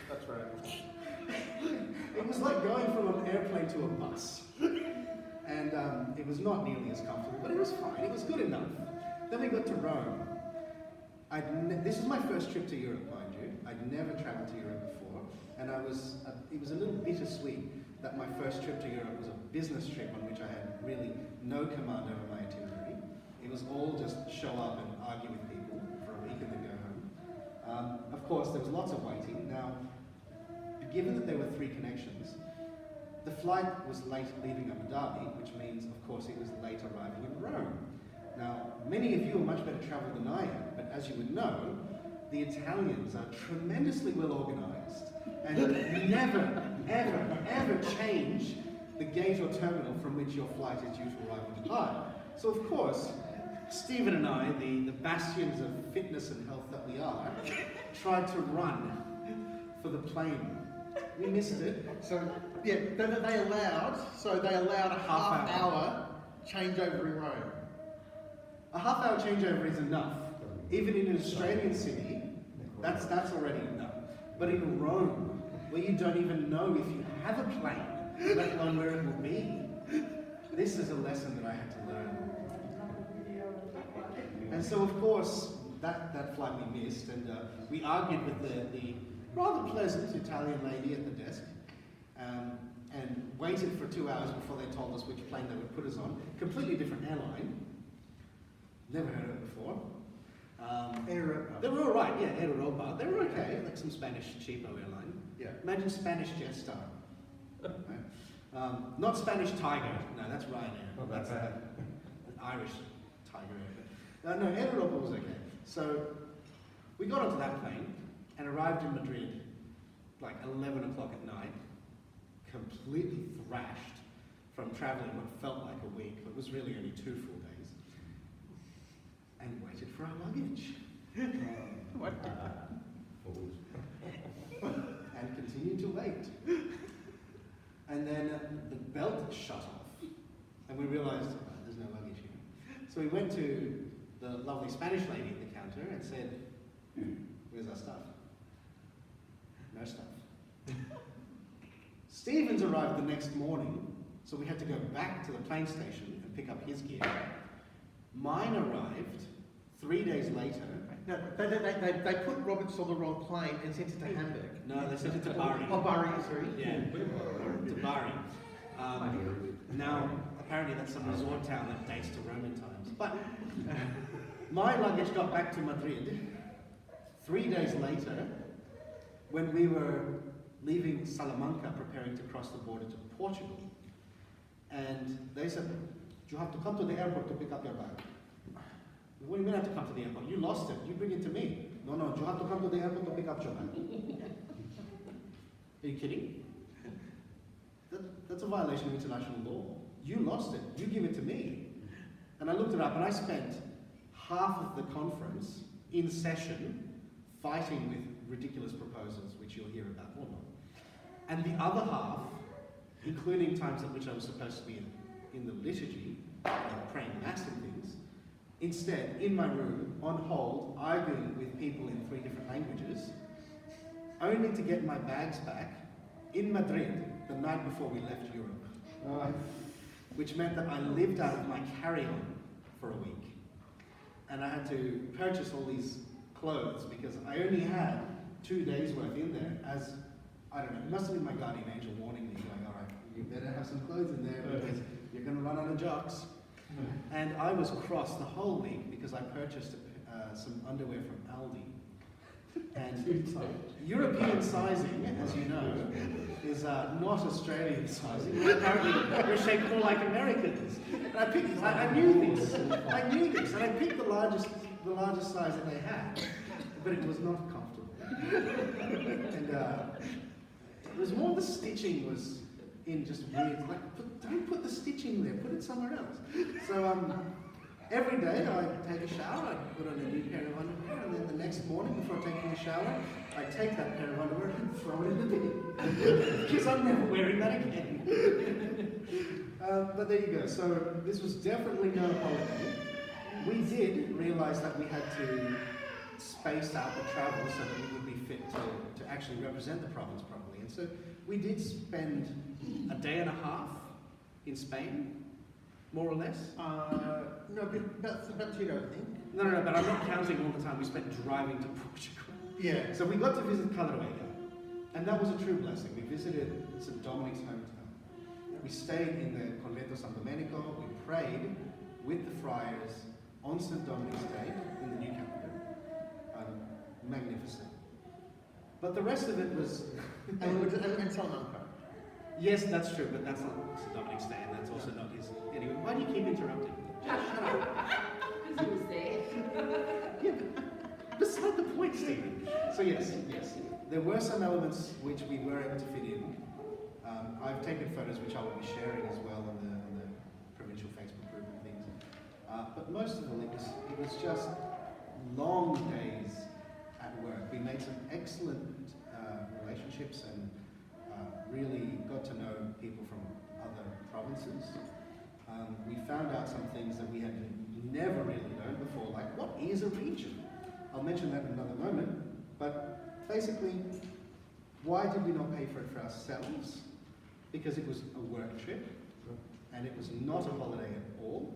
S5: That's right.
S1: It was like going from an airplane to a bus. And it was not nearly as comfortable, but it was fine. It was good enough. Then we got to Rome. This is my first trip to Europe, mind you. I'd never traveled to Europe before. And it was a little bittersweet that my first trip to Europe was a business trip on which I had really no command over my itinerary. It was all just show up and argue with people for a week and then go home. Of course, there was lots of waiting. Now, given that there were 3 connections, the flight was late leaving Abu Dhabi, which means, of course, it was late arriving in Rome. Now, many of you are much better travelled than I am, but as you would know, the Italians are tremendously well organised and never, ever change the gate or terminal from which your flight is due to arrive and depart. So, of course, Stephen and I, the bastions of fitness and health that we are, tried to run for the plane. We missed it.
S5: So, yeah, they allowed a half hour changeover in Rome.
S1: A half-hour changeover is enough. Even in an Australian city, that's already enough. But in Rome, where you don't even know if you have a plane, let alone where it will be, this is a lesson that I had to learn. And so, of course, that flight we missed, and we argued with the rather pleasant Italian lady at the desk, and waited for 2 hours before they told us which plane they would put us on. Completely different airline. Never heard of it before. They were all right, yeah, Aeroba. They were okay, like some Spanish cheapo airline.
S5: Yeah.
S1: Imagine Spanish Jetstar. Right? Not Spanish Tiger. No, that's Ryanair.
S2: Not
S1: That's
S2: that bad.
S1: an Irish Tiger Air. No, Aeroba was okay. So we got onto that plane and arrived in Madrid like 11 o'clock at night, completely thrashed from travelling what felt like a week, but was really only 2 full days, and waited for our luggage.
S5: What?
S2: Fools.
S1: And continued to wait. And then the belt shut off, and we realised, oh, there's no luggage here. So we went to the lovely Spanish lady at the counter and said, "Where's our stuff?" "No stuff." Stevens arrived the next morning, so we had to go back to the plane station and pick up his gear. Mine arrived 3 days later.
S5: No, they put Roberts on the wrong plane and sent it to Hamburg.
S1: No, they sent it to Bari.
S5: Oh, Bari, sorry.
S1: Yeah, to Bari. Now, apparently that's some resort town that dates to Roman times. But my luggage got back to Madrid 3 days later, when we were leaving Salamanca, preparing to cross the border to Portugal. And they said, "You have to come to the airport to pick up your bag." "What do you mean I have to come to the airport? You lost it. You bring it to me." No, you have to come to the airport to pick up your bag." Are you kidding? That's a violation of international law. You lost it. You give it to me. And I looked it up, and I spent half of the conference in session fighting with ridiculous proposals, which you'll hear about or not. And the other half, including times at which I was supposed to be in the liturgy, praying mass and things, instead, in my room, on hold, arguing with people in 3 different languages, only to get my bags back in Madrid the night before we left Europe. Which meant that I lived out of my carry-on for a week. And I had to purchase all these clothes because I only had 2 days worth in there as, I don't know, it must have been my guardian angel warning me, going, "All right, you better have some clothes in there because you're going to run out of jocks." And I was cross the whole week because I purchased some underwear from Aldi. And European sizing, as you know, is not Australian sizing. Apparently, we're shaped more like Americans. And I knew this, and I picked the largest size that they had, but it was not comfortable. And it was more the stitching was in just weird. Like, don't put the stitching there. Put it somewhere else. So every day I take a shower, I put on a new pair of underwear, and then the next morning before taking a shower, I take that pair of underwear and throw it in the bin. Because I'm never wearing that again. But there you go. So this was definitely no holiday. We did realise that we had to space out the travel so that we would be fit to actually represent the province properly. And so we did spend a day and a half in Spain, more or less.
S5: No, about 2 days, I think.
S1: No, but I'm not counting all the time we spent driving to Portugal.
S5: Yeah.
S1: So we got to visit Caleruega, and that was a true blessing. We visited St. Dominic's hometown. We stayed in the Convento San Domenico. We prayed with the friars on St. Dominic's Day in the new capital. Magnificent. But the rest of it was...
S5: and Salamanca.
S1: Yes, that's true, but that's not St. Dominic's Day, and that's also not his... Anyway, why do you keep interrupting me? Just shut up.
S6: Because he was there.
S1: Yeah, but beside the point, Stephen. So yes. There were some elements which we were able to fit in. I've taken photos which I will be sharing as well on the provincial Facebook group and things. But most of all, it was just long days at work. We made some excellent relationships and really got to know people from other provinces. We found out some things that we had never really known before, like what is a region? I'll mention that in another moment, but basically, why did we not pay for it for ourselves? Because it was a work trip, and it was not a holiday at all,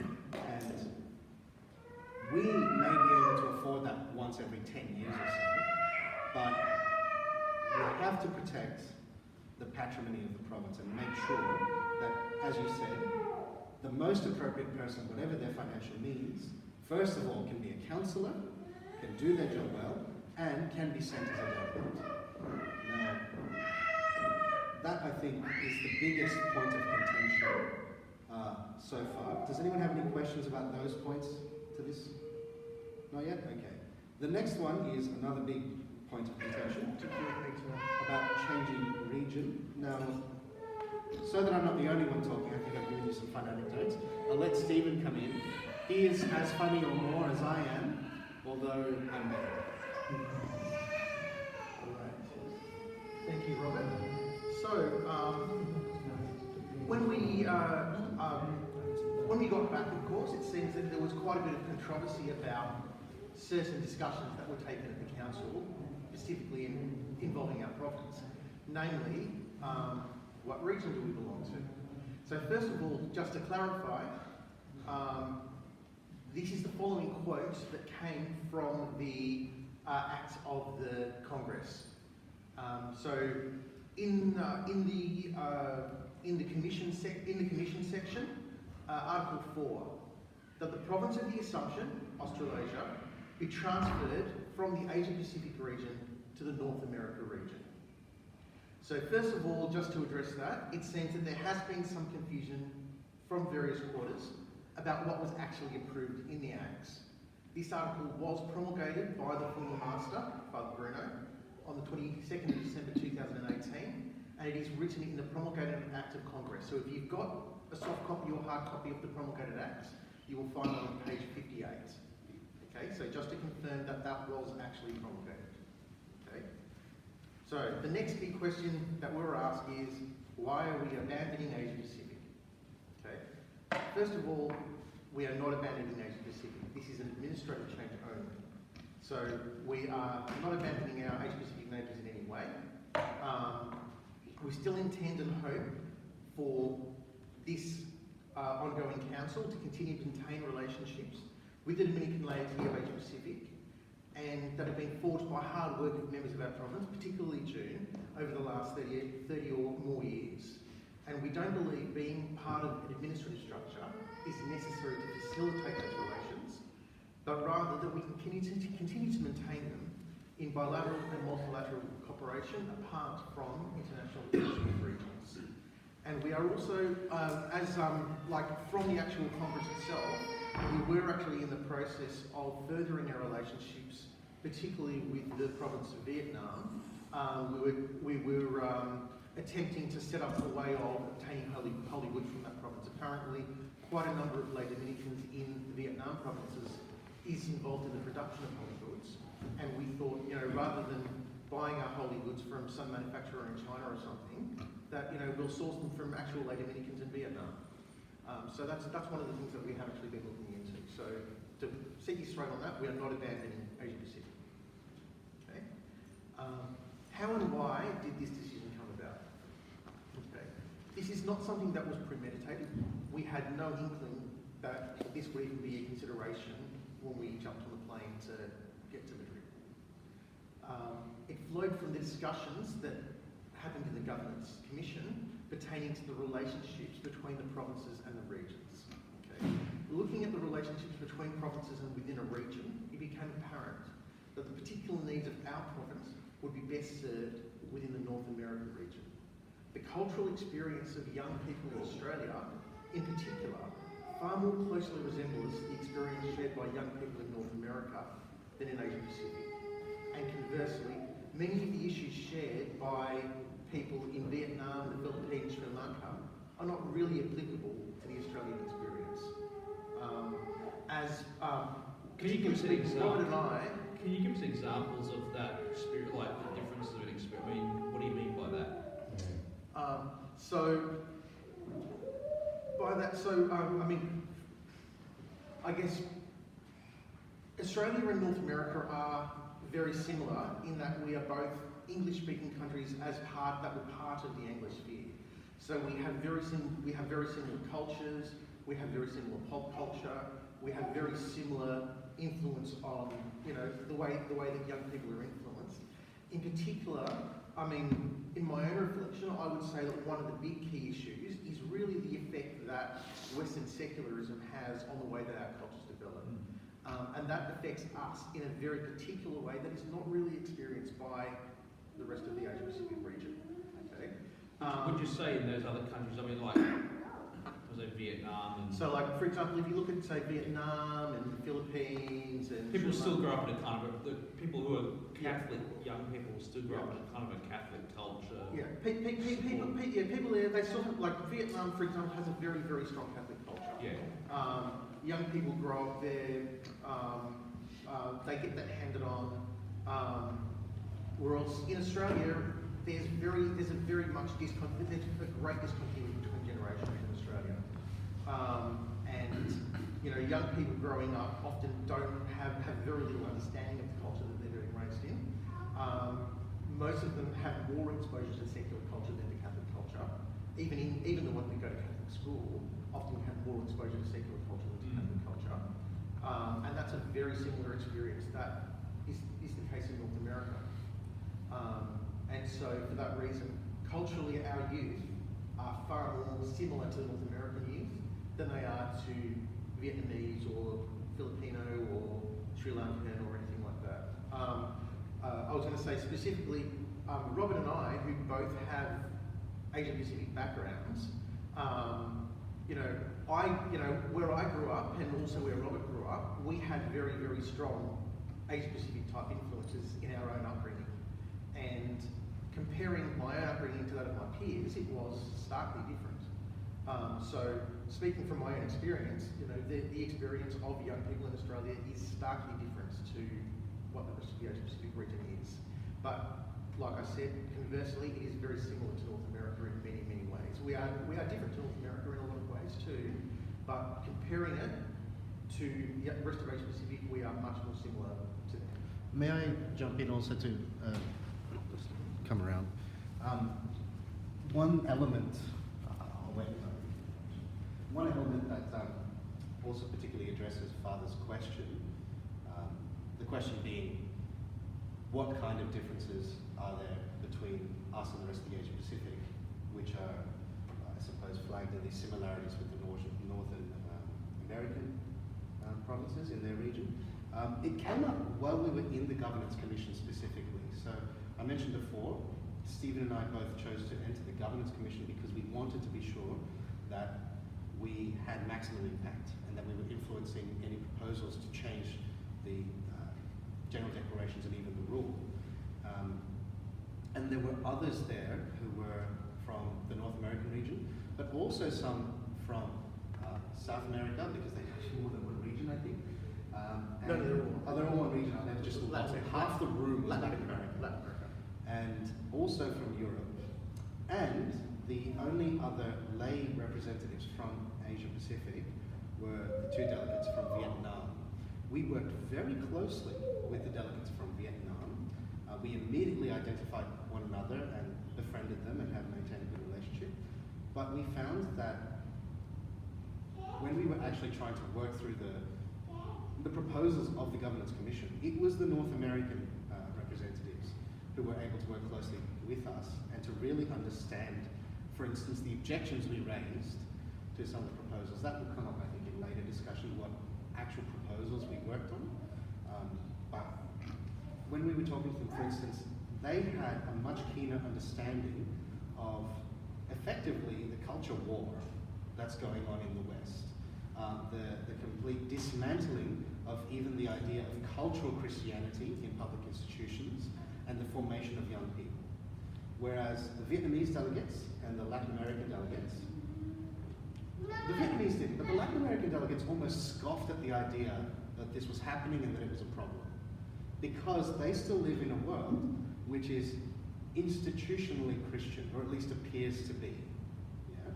S1: and we may be able to afford that once every 10 years or so, but we have to protect the patrimony of the province and make sure that, as you said, the most appropriate person, whatever their financial means, first of all can be a councillor, can do their job well, and can be sent as a delegate. Now, that I think is the biggest point of contention so far. Does anyone have any questions about those points to this? Not yet? Okay. The next one is another big point of contention about changing region. Now, so that I'm not the only one talking, I think I've given you some fun anecdotes. I'll let Stephen come in. He is as funny or more as I am, although I'm better.
S5: Alright. Thank you, Robert. So, when we got back, of course, it seems that there was quite a bit of controversy about certain discussions that were taken at the council, specifically involving our province. Namely, what region do we belong to? So first of all, just to clarify, this is the following quote that came from the Acts of the Congress. So in the commission section, Article 4, that the province of the Assumption, Australasia, be transferred from the Asia Pacific region to the North America region. So first of all, just to address that, it seems that there has been some confusion from various quarters about what was actually approved in the Acts. This article was promulgated by the former master, Father Bruno, on the 22nd of December 2018, and it is written in the promulgated Act of Congress. So if you've got a soft copy or hard copy of the promulgated Acts, you will find it on page 58. Okay, so just to confirm that that was actually promulgated. Okay. So the next big question that we're asked is, why are we abandoning Asia Pacific? Okay. First of all, we are not abandoning Asia Pacific. This is an administrative change only. So we are not abandoning our Asia Pacific neighbours in any way. We still intend and hope for this ongoing council to continue to maintain relationships with the Dominican laity of Asia Pacific, and that have been forged by hard work of members of our province, particularly June, over the last 30 or more years. And we don't believe being part of an administrative structure is necessary to facilitate those relations, but rather that we can continue to maintain them in bilateral and multilateral cooperation apart from international administrative regions. And we are also, from the actual Congress itself, we were actually in the process of furthering our relationships, particularly with the province of Vietnam. We were attempting to set up a way of obtaining holy wood from that province. Apparently, quite a number of lay Dominicans in the Vietnam provinces is involved in the production of holy goods. And we thought, rather than buying our holy goods from some manufacturer in China or something, that we'll source them from actual lay Dominicans in Vietnam. So that's one of the things that we have actually been looking into. So to set you straight on that, we are not abandoning Asia Pacific. Okay. How and why did this decision come about? Okay. This is not something that was premeditated. We had no inkling that this would even be a consideration when we jumped on the plane to get to Madrid. It flowed from the discussions that happened in the Governance Commission pertaining to the relationships between the provinces and the regions. Okay. Looking at the relationships between provinces and within a region, it became apparent that the particular needs of our province would be best served within the North America region. The cultural experience of young people in Australia, in particular, far more closely resembles the experience shared by young people in North America than in Asia Pacific. And conversely, many of the issues shared by people in Vietnam, the Philippines, Sri Lanka, are not really applicable to the Australian experience.
S7: Can you give us an
S5: Robert and I,
S7: Can you give us examples of that experience, like the differences of an experience? I mean, what do you mean by that?
S5: I guess Australia and North America are very similar in that we are both English-speaking countries that were part of the Anglosphere. So we have very similar cultures, we have very similar pop culture, we have very similar influence on the way that young people are influenced. In particular, in my own reflection, I would say that one of the big key issues is really the effect that Western secularism has on the way that our cultures develop. And that affects us in a very particular way that is not really experienced by the rest of the Asia Pacific region. Okay.
S7: Would you say in those other countries? I mean, like, was it Vietnam? And
S5: so, like, for example, if you look at, say, Vietnam and the Philippines and
S7: people still grow up in a kind of the people who are Catholic, young people still grow up in a kind of a Catholic culture.
S5: Yeah, people there, they sort of, like, Vietnam, for example, has a very, very strong Catholic culture.
S7: Yeah.
S5: Young people grow up there, they get that handed on. Whereas in Australia, there's a great discontinuity between generations in Australia. Young people growing up often don't have very little understanding of the culture that they're being raised in. Most of them have more exposure to secular culture than to Catholic culture. Even the ones that go to Catholic school often have more exposure to secular culture than to Catholic culture. And that's a very similar experience that is the case in North America. And so for that reason, culturally our youth are far more similar to North American youth than they are to Vietnamese or Filipino or Sri Lankan or anything like that. I was going to say specifically, Robert and I, who both have Asia Pacific backgrounds, where I grew up and also where Robert grew up, we had very, very strong Asia Pacific type influences in our own upbringing. And comparing my own upbringing to that of my peers, it was starkly different. So speaking from my own experience, the experience of young people in Australia is starkly different to what the rest of the Asia Pacific region is. But like I said, conversely, it is very similar to North America in many, many ways. We are different to North America in a lot of ways too, but comparing it to the rest of Asia Pacific, we are much more similar to them.
S1: May I jump in also to come around? One element that also particularly addresses Father's question, the question being, what kind of differences are there between us and the rest of the Asia Pacific, which are flagged are these similarities with the Northern American provinces in their region. It came up while we were in the Governance Commission specifically. So I mentioned before, Stephen and I both chose to enter the Governance Commission because we wanted to be sure that we had maximum impact and that we were influencing any proposals to change the general declarations and even the rule. And there were others there who were from the North American region, but also some from South America, because they have more than one region, I think.
S5: No, they're all.
S1: They're all one region. They're just half the room is Latin America.
S5: Latin America.
S1: And also from Europe. And the only other lay representatives from Asia Pacific were the two delegates from Vietnam. We worked very closely with the delegates from Vietnam. We immediately identified one another and befriended them and have maintained a good relationship. But we found that when we were actually trying to work through the proposals of the Governance Commission, it was the North American representatives who were able to work closely with us and to really understand, for instance, the objections we raised to some of the proposals. That will come up, I think, in later discussion, what actual proposals we worked on. But when we were talking to them, for instance, they had a much keener understanding of effectively the culture war that's going on in the West. The complete dismantling of even the idea of cultural Christianity in public institutions and the formation of young people. Whereas the Vietnamese delegates and the Latin American delegates, the Vietnamese didn't, but the Latin American delegates almost scoffed at the idea that this was happening and that it was a problem. Because they still live in a world which is institutionally Christian, or at least appears to be. Yeah?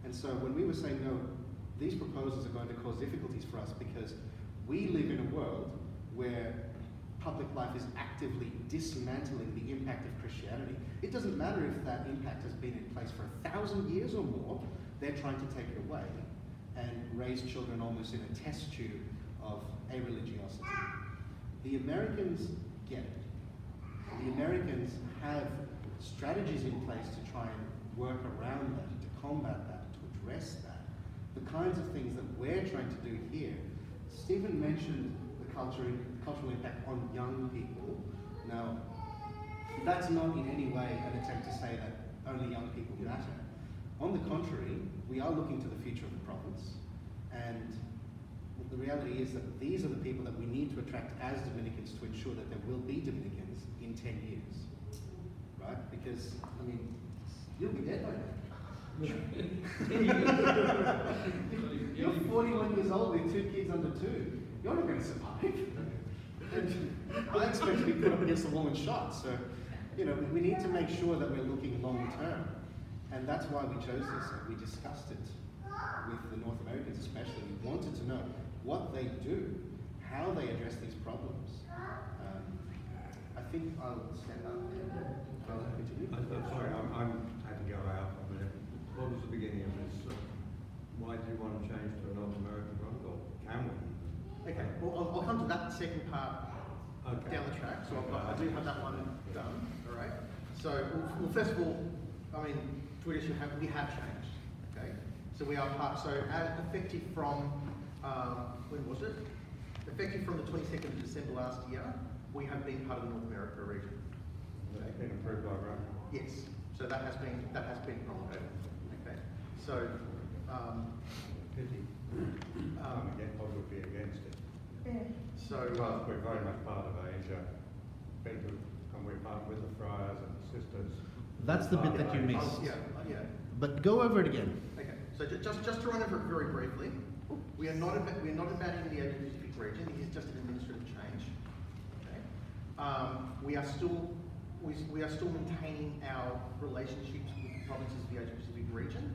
S1: And so when we were saying, no, these proposals are going to cause difficulties for us because we live in a world where public life is actively dismantling the impact of Christianity. It doesn't matter if that impact has been in place for 1,000 years or more, they're trying to take it away and raise children almost in a test tube of a-religiosity. The Americans get it. The Americans have strategies in place to try and work around that, to combat that, to address that. The kinds of things that we're trying to do here. Stephen mentioned the cultural impact on young people. Now, that's not in any way an attempt to say that only young people matter. On the contrary, we are looking to the future of the province, and the reality is that these are the people that we need to attract as Dominicans to ensure that there will be Dominicans in 10 years, right? Because, I mean, you'll be dead by then. You're 41 years old with 2 kids under 2. You're not going to survive. And I expect to be put up against the wall and shot. So, you know, we need to make sure that we're looking long term. And that's why we chose this. And we discussed it with the North Americans especially. We wanted to know what they do, how they address these problems. I think I'll stand up and I'll continue.
S2: I'm sorry, I'm had to go out a minute. What was the beginning of this? Why do you want to change to a North American one, or can we?
S5: Okay, well, I'll come to that second part down the track. So I do have that one done, all right? So, well, first of all, I mean, we have changed, okay? So we are part, so effective from, when was it? Effective from the 22nd of December last year, we have been part of the North America region.
S2: That's been approved by Rome.
S5: Yes, so that has been promulgated, okay? So,
S2: Pity. Again, I would be against it.
S5: so,
S2: Well, we're very much part of Asia, and we're part with the friars and the sisters.
S8: That's the bit that you missed.
S5: yeah.
S8: But go over it again.
S5: Okay, so just to run over it very briefly, we're not abandoning the Asia Pacific region. It is just an administrative change. Okay, we are still maintaining our relationships with the provinces of the Asia Pacific region.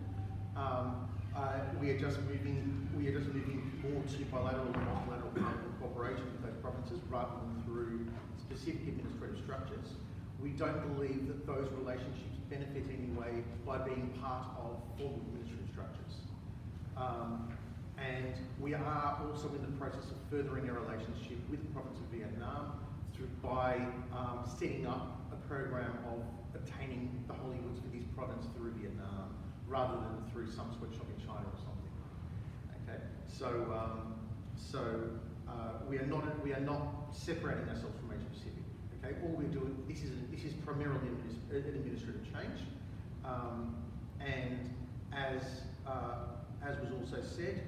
S5: We are just moving more to bilateral and multilateral cooperation with those provinces rather than through specific administrative structures. We don't believe that those relationships benefit in any way by being part of formal administrative structures. And we are also in the process of furthering our relationship with the province of Vietnam by setting up a program of obtaining the Holy Woods for this province through Vietnam, rather than through some sweatshop in China or something. Okay, so we are not separating ourselves from Asia Pacific. Okay, all we're doing, this is primarily an administrative change, and as was also said,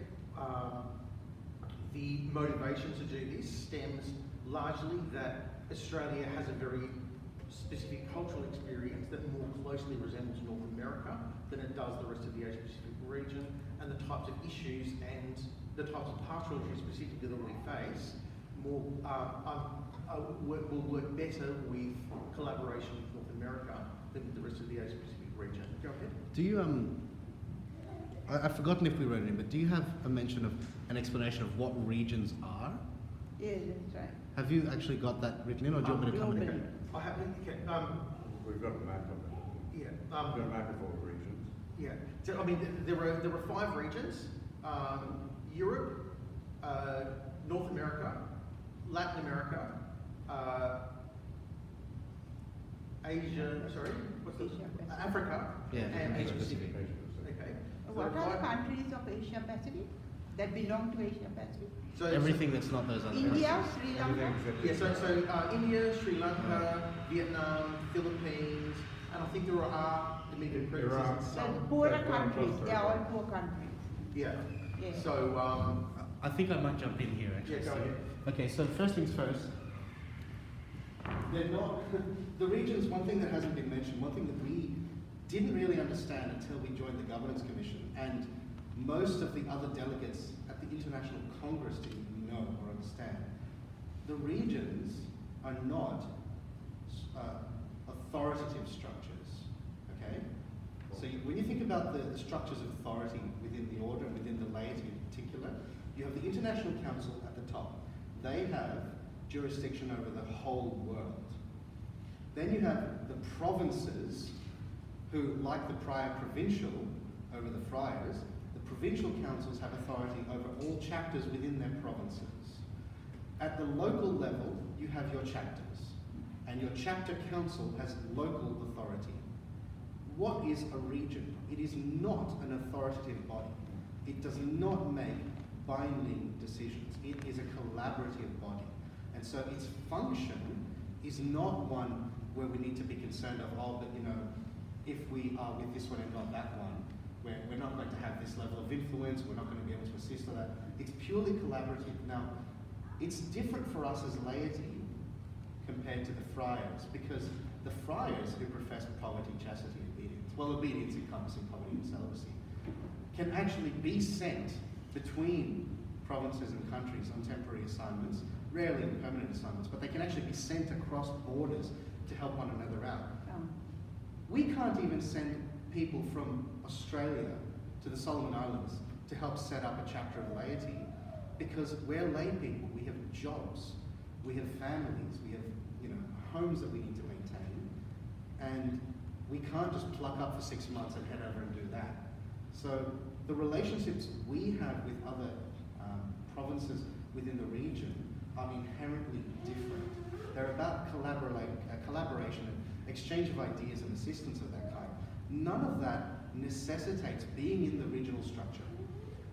S5: the motivation to do this stems largely that Australia has a very specific cultural experience that more closely resembles North America than it does the rest of the Asia Pacific region, and the types of issues and the types of pastoral issues specifically that we face will work better with collaboration with North America than with the rest of the Asia Pacific region. Go ahead.
S8: Do you I've forgotten if we wrote it in, but do you have a mention of an explanation of what regions are?
S9: Yes, that's right.
S8: Have you actually got that written in, or do you want me to come in?
S9: globally.
S5: I have, okay,
S2: We've got a map of it.
S5: yeah,
S2: We've got a map of all the regions.
S5: yeah. So I mean, there were 5 regions: Europe, North America, Latin America, Asia. Sorry, what's the
S9: Asia Pacific.
S5: Africa,
S8: Yeah,
S5: and Asia
S8: Asia
S5: Pacific.
S2: Asia Pacific.
S5: Okay. So
S9: What
S5: there
S9: are the
S5: five-
S9: countries of Asia Pacific that belong to Asia Pacific?
S5: So
S8: Everything that's not those other
S9: India,
S8: countries.
S9: Sri
S2: Everything
S9: Lanka?
S2: except
S5: Yeah, so India, Sri Lanka, Vietnam, Philippines, and I think there are Dominican
S2: There are.
S5: princes and
S9: The
S5: some.
S9: poorer
S2: They're
S9: countries,
S2: cluster.
S9: they are all poor countries.
S5: Yeah.
S9: Yes.
S5: So
S8: I think I might jump in here actually.
S5: yeah, go
S8: So-
S5: ahead.
S8: Okay, so first things first.
S1: They're not, the regions, one thing that hasn't been mentioned, one thing that we didn't really understand until we joined the Governance Commission, and most of the other delegates at the International Congress didn't know or understand. The regions are not authoritative structures, okay? So when you think about the structures of authority within the order and within the laity in particular, you have the International Council at the top. They have jurisdiction over the whole world. Then you have the provinces who, like the prior provincial over the friars, the provincial councils have authority over all chapters within their provinces. At the local level, you have your chapters, and your chapter council has local authority. What is a region? It is not an authoritative body. It does not make binding decisions. It is a collaborative body. And so its function is not one where we need to be concerned of, oh, but you know, if we are with this one and not that one, we're not going to have this level of influence, we're not going to be able to assist on that. It's purely collaborative. Now, it's different for us as laity compared to the friars, because the friars who profess poverty, chastity, and obedience, well, obedience encompassing poverty and celibacy, can actually be sent between provinces and countries on temporary assignments, rarely on permanent assignments, but they can actually be sent across borders to help one another out. We can't even send people from Australia to the Solomon Islands to help set up a chapter of laity, because we're lay people. We have jobs, we have families, we have homes that we need to maintain, and we can't just pluck up for 6 months and head over and do that. So the relationships we have with other provinces within the region are inherently different. They're about collaboration and exchange of ideas and assistance of that kind. None of that necessitates being in the regional structure.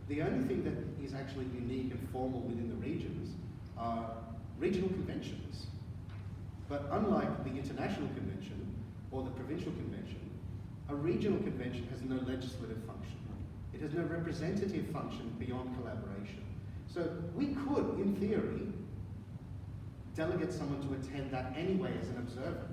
S1: The only thing that is actually unique and formal within the regions are regional conventions. But unlike the International Convention or the Provincial Convention, a regional convention has no legislative function. It has no representative function beyond collaboration. So we could, in theory, delegate someone to attend that anyway as an observer,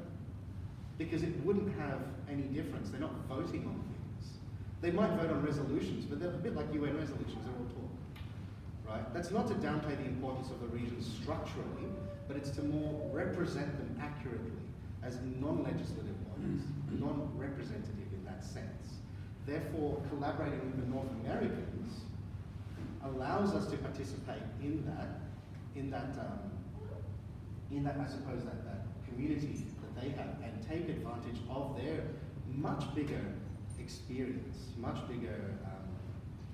S1: because it wouldn't have any difference. They're not voting on things. They might vote on resolutions, but they're a bit like UN resolutions, they're all talk, right? That's not to downplay the importance of the regions structurally, but it's to more represent them accurately as non-legislative bodies, non-representative in that sense. Therefore, collaborating with the North Americans allows us to participate in that, I suppose, that community that they have, and take advantage of their much bigger experience, much bigger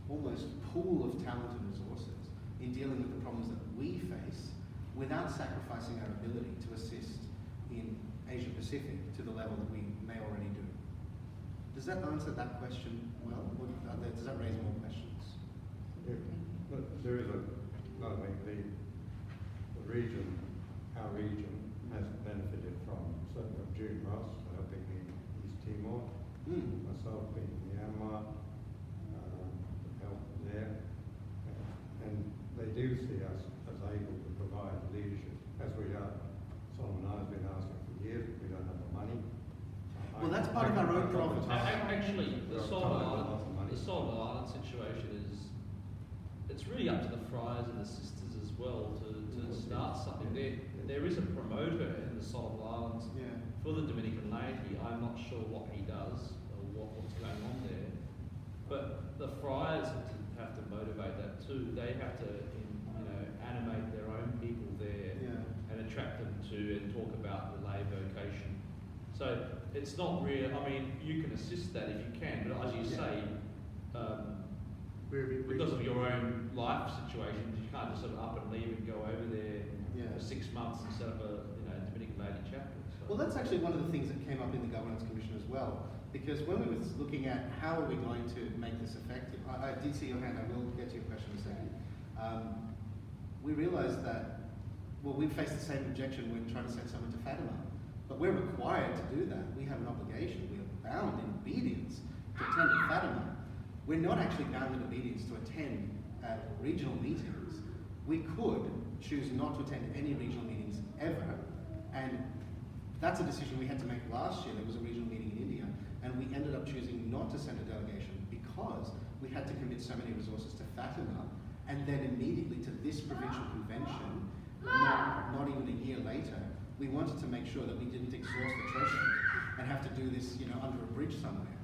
S1: almost pool of talent and resources in dealing with the problems that we face without sacrificing our ability to assist in Asia Pacific to the level that we may already do. Does that answer that question well, or does that raise more questions?
S2: Yeah, but there is I mean, the region, our region has benefited from certainly of June Ross helping in East Timor, myself being in Myanmar, help there, and they do see us as able to provide leadership, as we are. Solomon and I have been asking for years, but we don't have the money.
S1: Well, that's part of our own problem.
S7: Actually, the Solomon Island situation is, it's really up to the friars and the sisters as well to start something. There is a promoter in the Solomon Islands for the Dominican laity. I'm not sure what he does or what's going on there, but the friars have to motivate that too. They have to, animate their own people there and attract them to and talk about the lay vocation. So it's not real. I mean, you can assist that if you can, but as you say, because of your own life situations, you can't just sort of up and leave and go over there for 6 months and set up a Dominican lady chapter. So.
S1: Well, that's actually one of the things that came up in the Governance Commission as well, because when we were looking at how are we going to make this effective, I did see your hand. I will get to your question in a second. We realised that, we faced the same objection when trying to send someone to Fátima. But we're required to do that. We have an obligation. We are bound in obedience to attend at Fátima. We're not actually bound in obedience to attend at regional meetings. We could choose not to attend any regional meetings ever, and that's a decision we had to make last year. There was a regional meeting in India, and we ended up choosing not to send a delegation because we had to commit so many resources to Fátima, and then immediately to this Provincial Convention, not even a year later. We wanted to make sure that we didn't exhaust the treasury and have to do this, under a bridge somewhere.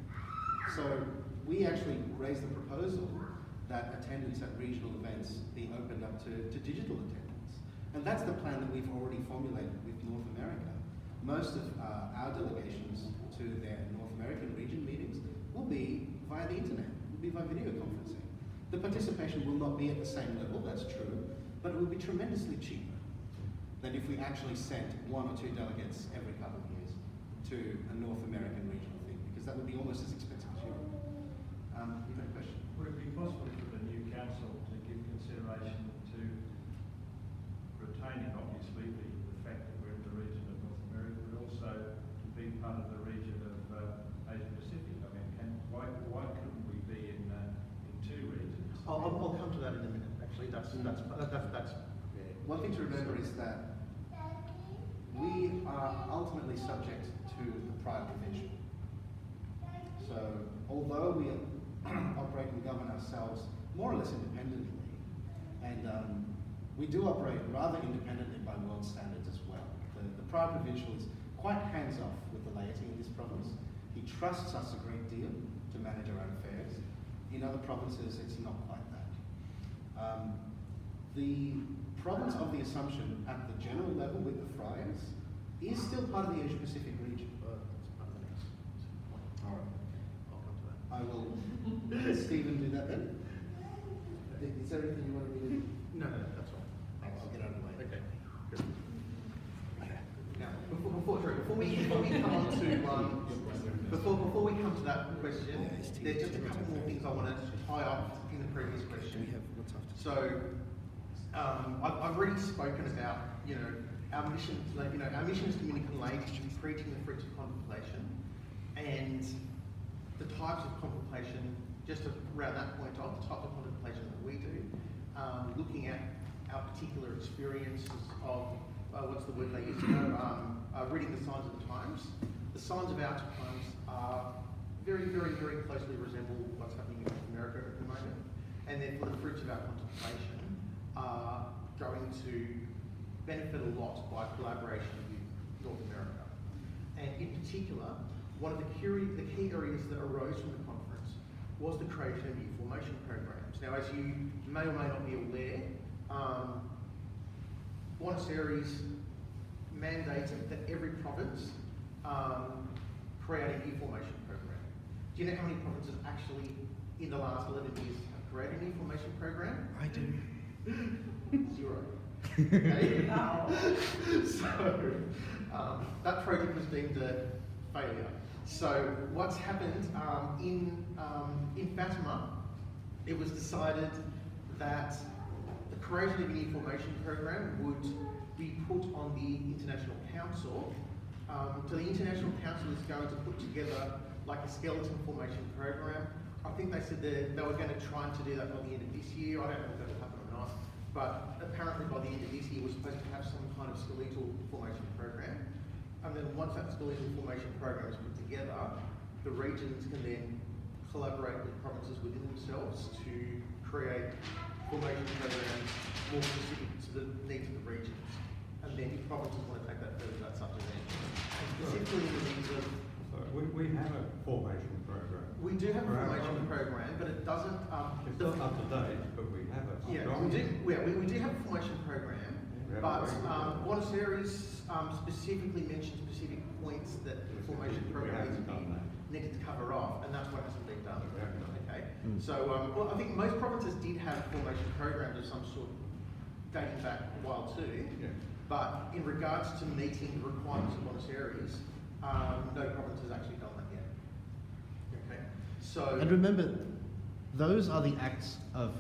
S1: So we actually raised the proposal that attendance at regional events be opened up to digital attendance. And that's the plan that we've already formulated with North America. Most of our delegations to their North American region meetings will be via the internet, will be via video conferencing. The participation will not be at the same level, that's true, but it will be tremendously cheaper than if we actually sent 1 or 2 delegates every couple of years to a North American regional thing, because that would be almost as expensive as Europe. You got a question?
S10: Would it be possible for the new council to give consideration to retaining, obviously, the fact that we're in the region of North America, but also to be part of the region of Asia Pacific? I mean, why couldn't we be in 2 regions?
S5: I'll come to that in a minute. Actually, that's
S1: One thing to remember is that we are ultimately subject to the prior provincial. So, although we operate and govern ourselves more or less independently, and we do operate rather independently by world standards as well. The prior provincial is quite hands-off with the laity in this province. He trusts us a great deal to manage our own affairs. In other provinces, it's not quite that. The province of the Assumption at the general level with the friars is still part of the Asia Pacific region.
S5: That's part of the next point.
S1: All right.
S5: I'll come to that.
S1: I will let Stephen do that then. Is there anything you want me to do?
S5: No, that's all.
S1: I'll get out of the way.
S5: Okay. Good. Now, before we come on to before we come to that question, there's just a couple more things I want to tie up in the previous question. So, I've already spoken about our mission. Our mission is Dominican laity to be preaching the fruits of contemplation, and the types of contemplation. Just to round that point off, the type of contemplation that we do, looking at our particular experiences of what's the word they use? Reading the signs of the times. The signs of our times are very, very, very closely resemble what's happening in North America at the moment, and therefore the fruits of our contemplation are going to benefit a lot by collaboration with North America. And in particular, one of the key areas that arose from the conference was the creation of new formation programs. Now, as you may or may not be aware, Buenos Aires mandated that every province create a new formation program. Do you know how many provinces actually, in the last 11 years, have created a new formation program?
S8: I do.
S5: 0. Okay? So, that project was deemed a failure. So what's happened in Fátima, it was decided that the creation of an information program would be put on the International Council. So the International Council is going to put together like a skeleton formation program. I think they said they were going to try to do that by the end of this year. I don't know if that will happen or not. But apparently by the end of this year, we're supposed to have some kind of skeletal formation program. And then once that skeletal formation program is put together, the regions can then collaborate with provinces within themselves to create formation programs more specific to the needs of the regions. And then if provinces want to take that further, that's up to them. And specifically in the needs of...
S2: We have a formation program.
S5: We do have a formation program, but it doesn't...
S2: it's not up to date, but we have it.
S5: Yeah, we do have a formation program, but Buenos Aires specifically mentioned specific points that the formation program needed to cover off, and that's what hasn't been done. Okay, so well, I think most provinces did have formation programs of some sort dating back a while too, but in regards to meeting the requirements of Buenos Aires, no province has actually done that yet. Okay, so...
S8: And remember, those are the acts of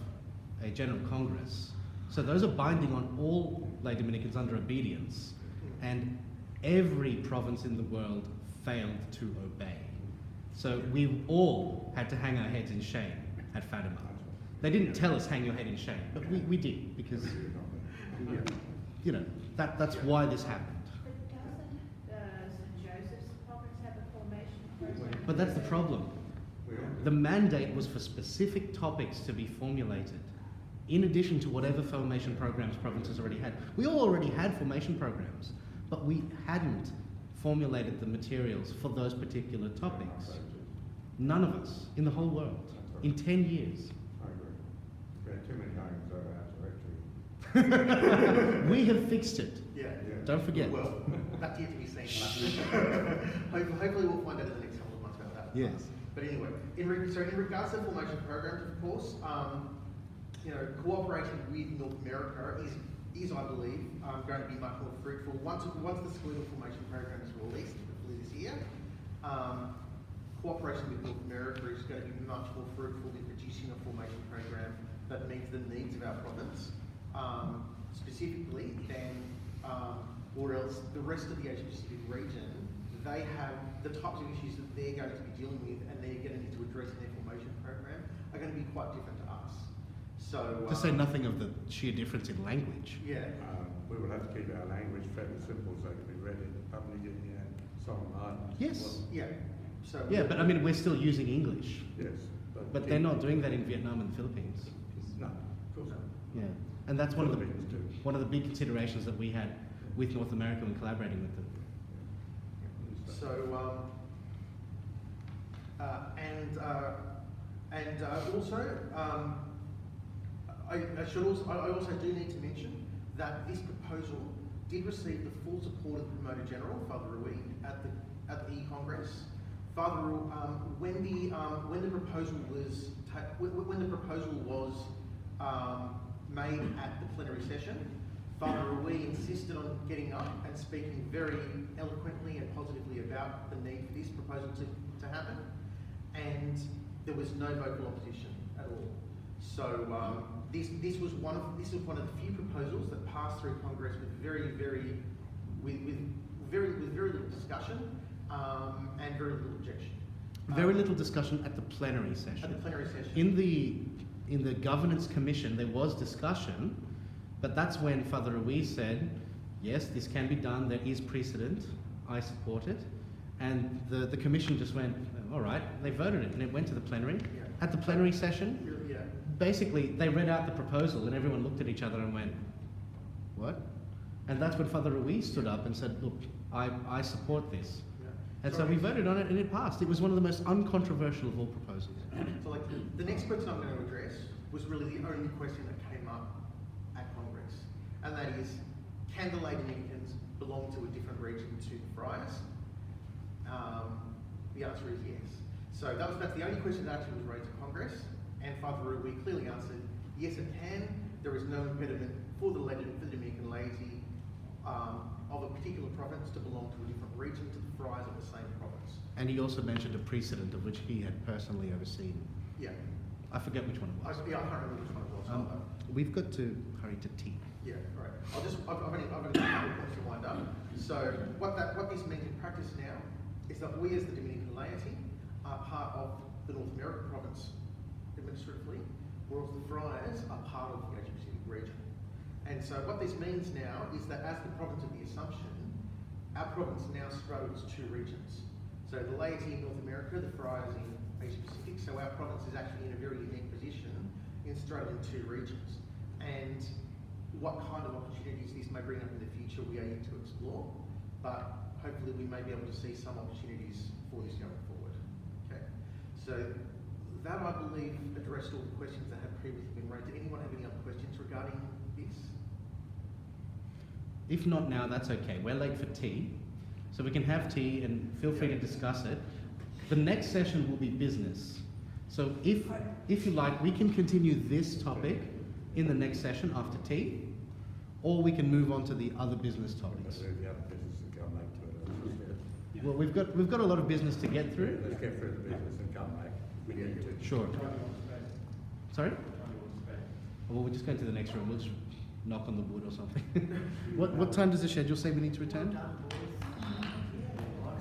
S8: a General Congress. So those are binding on all lay Dominicans under obedience, and every province in the world failed to obey. So we all had to hang our heads in shame at Fátima. They didn't tell us hang your head in shame, but we did, because you know that's why this happened.
S6: But doesn't St. Joseph's province have a formation program?
S8: But that's the problem. The mandate was for specific topics to be formulated, in addition to whatever formation programs provinces already had. We all already had formation programs, but we hadn't formulated the materials for those particular topics. None of us in the whole world, in 10 years.
S2: I agree. We had too many homes out of our directory.
S8: We have fixed it.
S5: Yeah.
S8: Don't forget.
S5: Well, that's yet to be seen. Hopefully we'll find out in the next couple of months about that.
S8: Yes.
S5: But anyway, in regards to formation programs, of course, cooperating with North America is I believe, going to be much more fruitful. Once the skeletal formation program is released, hopefully this year, cooperation with North America is going to be much more fruitful in producing a formation program that meets the needs of our province, specifically than, or else the rest of the Asia Pacific region, they have the types of issues that they're going to be dealing with and they're going to need to address in their formation program are going to be quite different to us. So,
S8: to say nothing of the sheer difference in language.
S5: Yeah.
S2: We will have to keep our language fairly simple so it can be read in Papua New Guinea and Solomon Islands.
S8: Yes.
S2: Well,
S5: yeah. So.
S8: Yeah, but I mean, we're still using English.
S2: Yes.
S8: But they're not doing that in Vietnam and the Philippines.
S2: No, of course not.
S8: Yeah, and that's one of the big considerations that we had with North America when collaborating with them.
S5: So, also, I also do need to mention that this proposal did receive the full support of the Promoter General, Father Rui, at the Congress. Father, when the proposal was made at the plenary session, Father Rui insisted on getting up and speaking very eloquently and positively about the need for this proposal to happen, and there was no vocal opposition at all. So this was one of the few proposals that passed through Congress with very little discussion and very little objection.
S8: Very little discussion at the plenary session.
S5: At the plenary session.
S8: In the governance commission, there was discussion, but that's when Father Rui said, yes, this can be done, there is precedent, I support it. And the commission just went, all right, they voted it, and it went to the plenary.
S5: Yeah.
S8: At the plenary session,
S5: Yeah.
S8: basically, they read out the proposal, and everyone looked at each other and went, what? And that's when Father Rui stood up and said, look, I support this. And so we voted on it and it passed. It was one of the most uncontroversial of all proposals.
S5: So like the next question I'm going to address was really the only question that came up at Congress. And that is, can the lay Dominicans belong to a different region to the Friars? The answer is yes. So that's the only question that actually was raised at Congress. And Father Rui clearly answered, yes it can. There is no impediment for the Dominican laity of a particular province to belong to a different region to the fries of the same province.
S8: And he also mentioned a precedent of which he had personally overseen.
S5: Yeah.
S8: I forget which one it was.
S5: I can't remember which one it was.
S8: We've got to hurry to tea.
S5: Yeah, right. I've only got a couple points to wind up. So what this means in practice now is that we as the Dominican laity are part of the North American province administratively, whereas the friars are part of the Asia Pacific region. And so what this means now is that as the province of the Assumption, our province now straddles two regions. So the laity in North America, the friars in Asia Pacific, so our province is actually in a very unique position in straddling two regions. And what kind of opportunities this may bring up in the future, we are yet to explore, but hopefully we may be able to see some opportunities for this going forward. Okay, so that I believe addressed all the questions that had previously been raised. Did anyone have any other questions regarding this?
S8: If not now, that's okay. We're late for tea, so we can have tea and feel free to discuss it. The next session will be business. So if you like, we can continue this topic in the next session after tea, or we can move on to the other business topics.
S2: The other business and come back to it.
S3: Yeah.
S8: Well, we've got a lot of business to get through.
S2: Let's get through the business and come back. We need to.
S8: Sure. Sorry? Well, we're just going to the next room. We'll just knock on the wood or something. What time does the schedule say we need to return?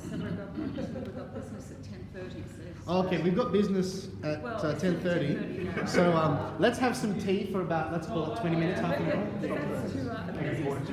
S11: So we've got business at 10:30.
S8: Okay, we've got business at 10:30. So let's have some tea for about, let's call it 20 minutes, half an hour.
S11: But that's 2 hours.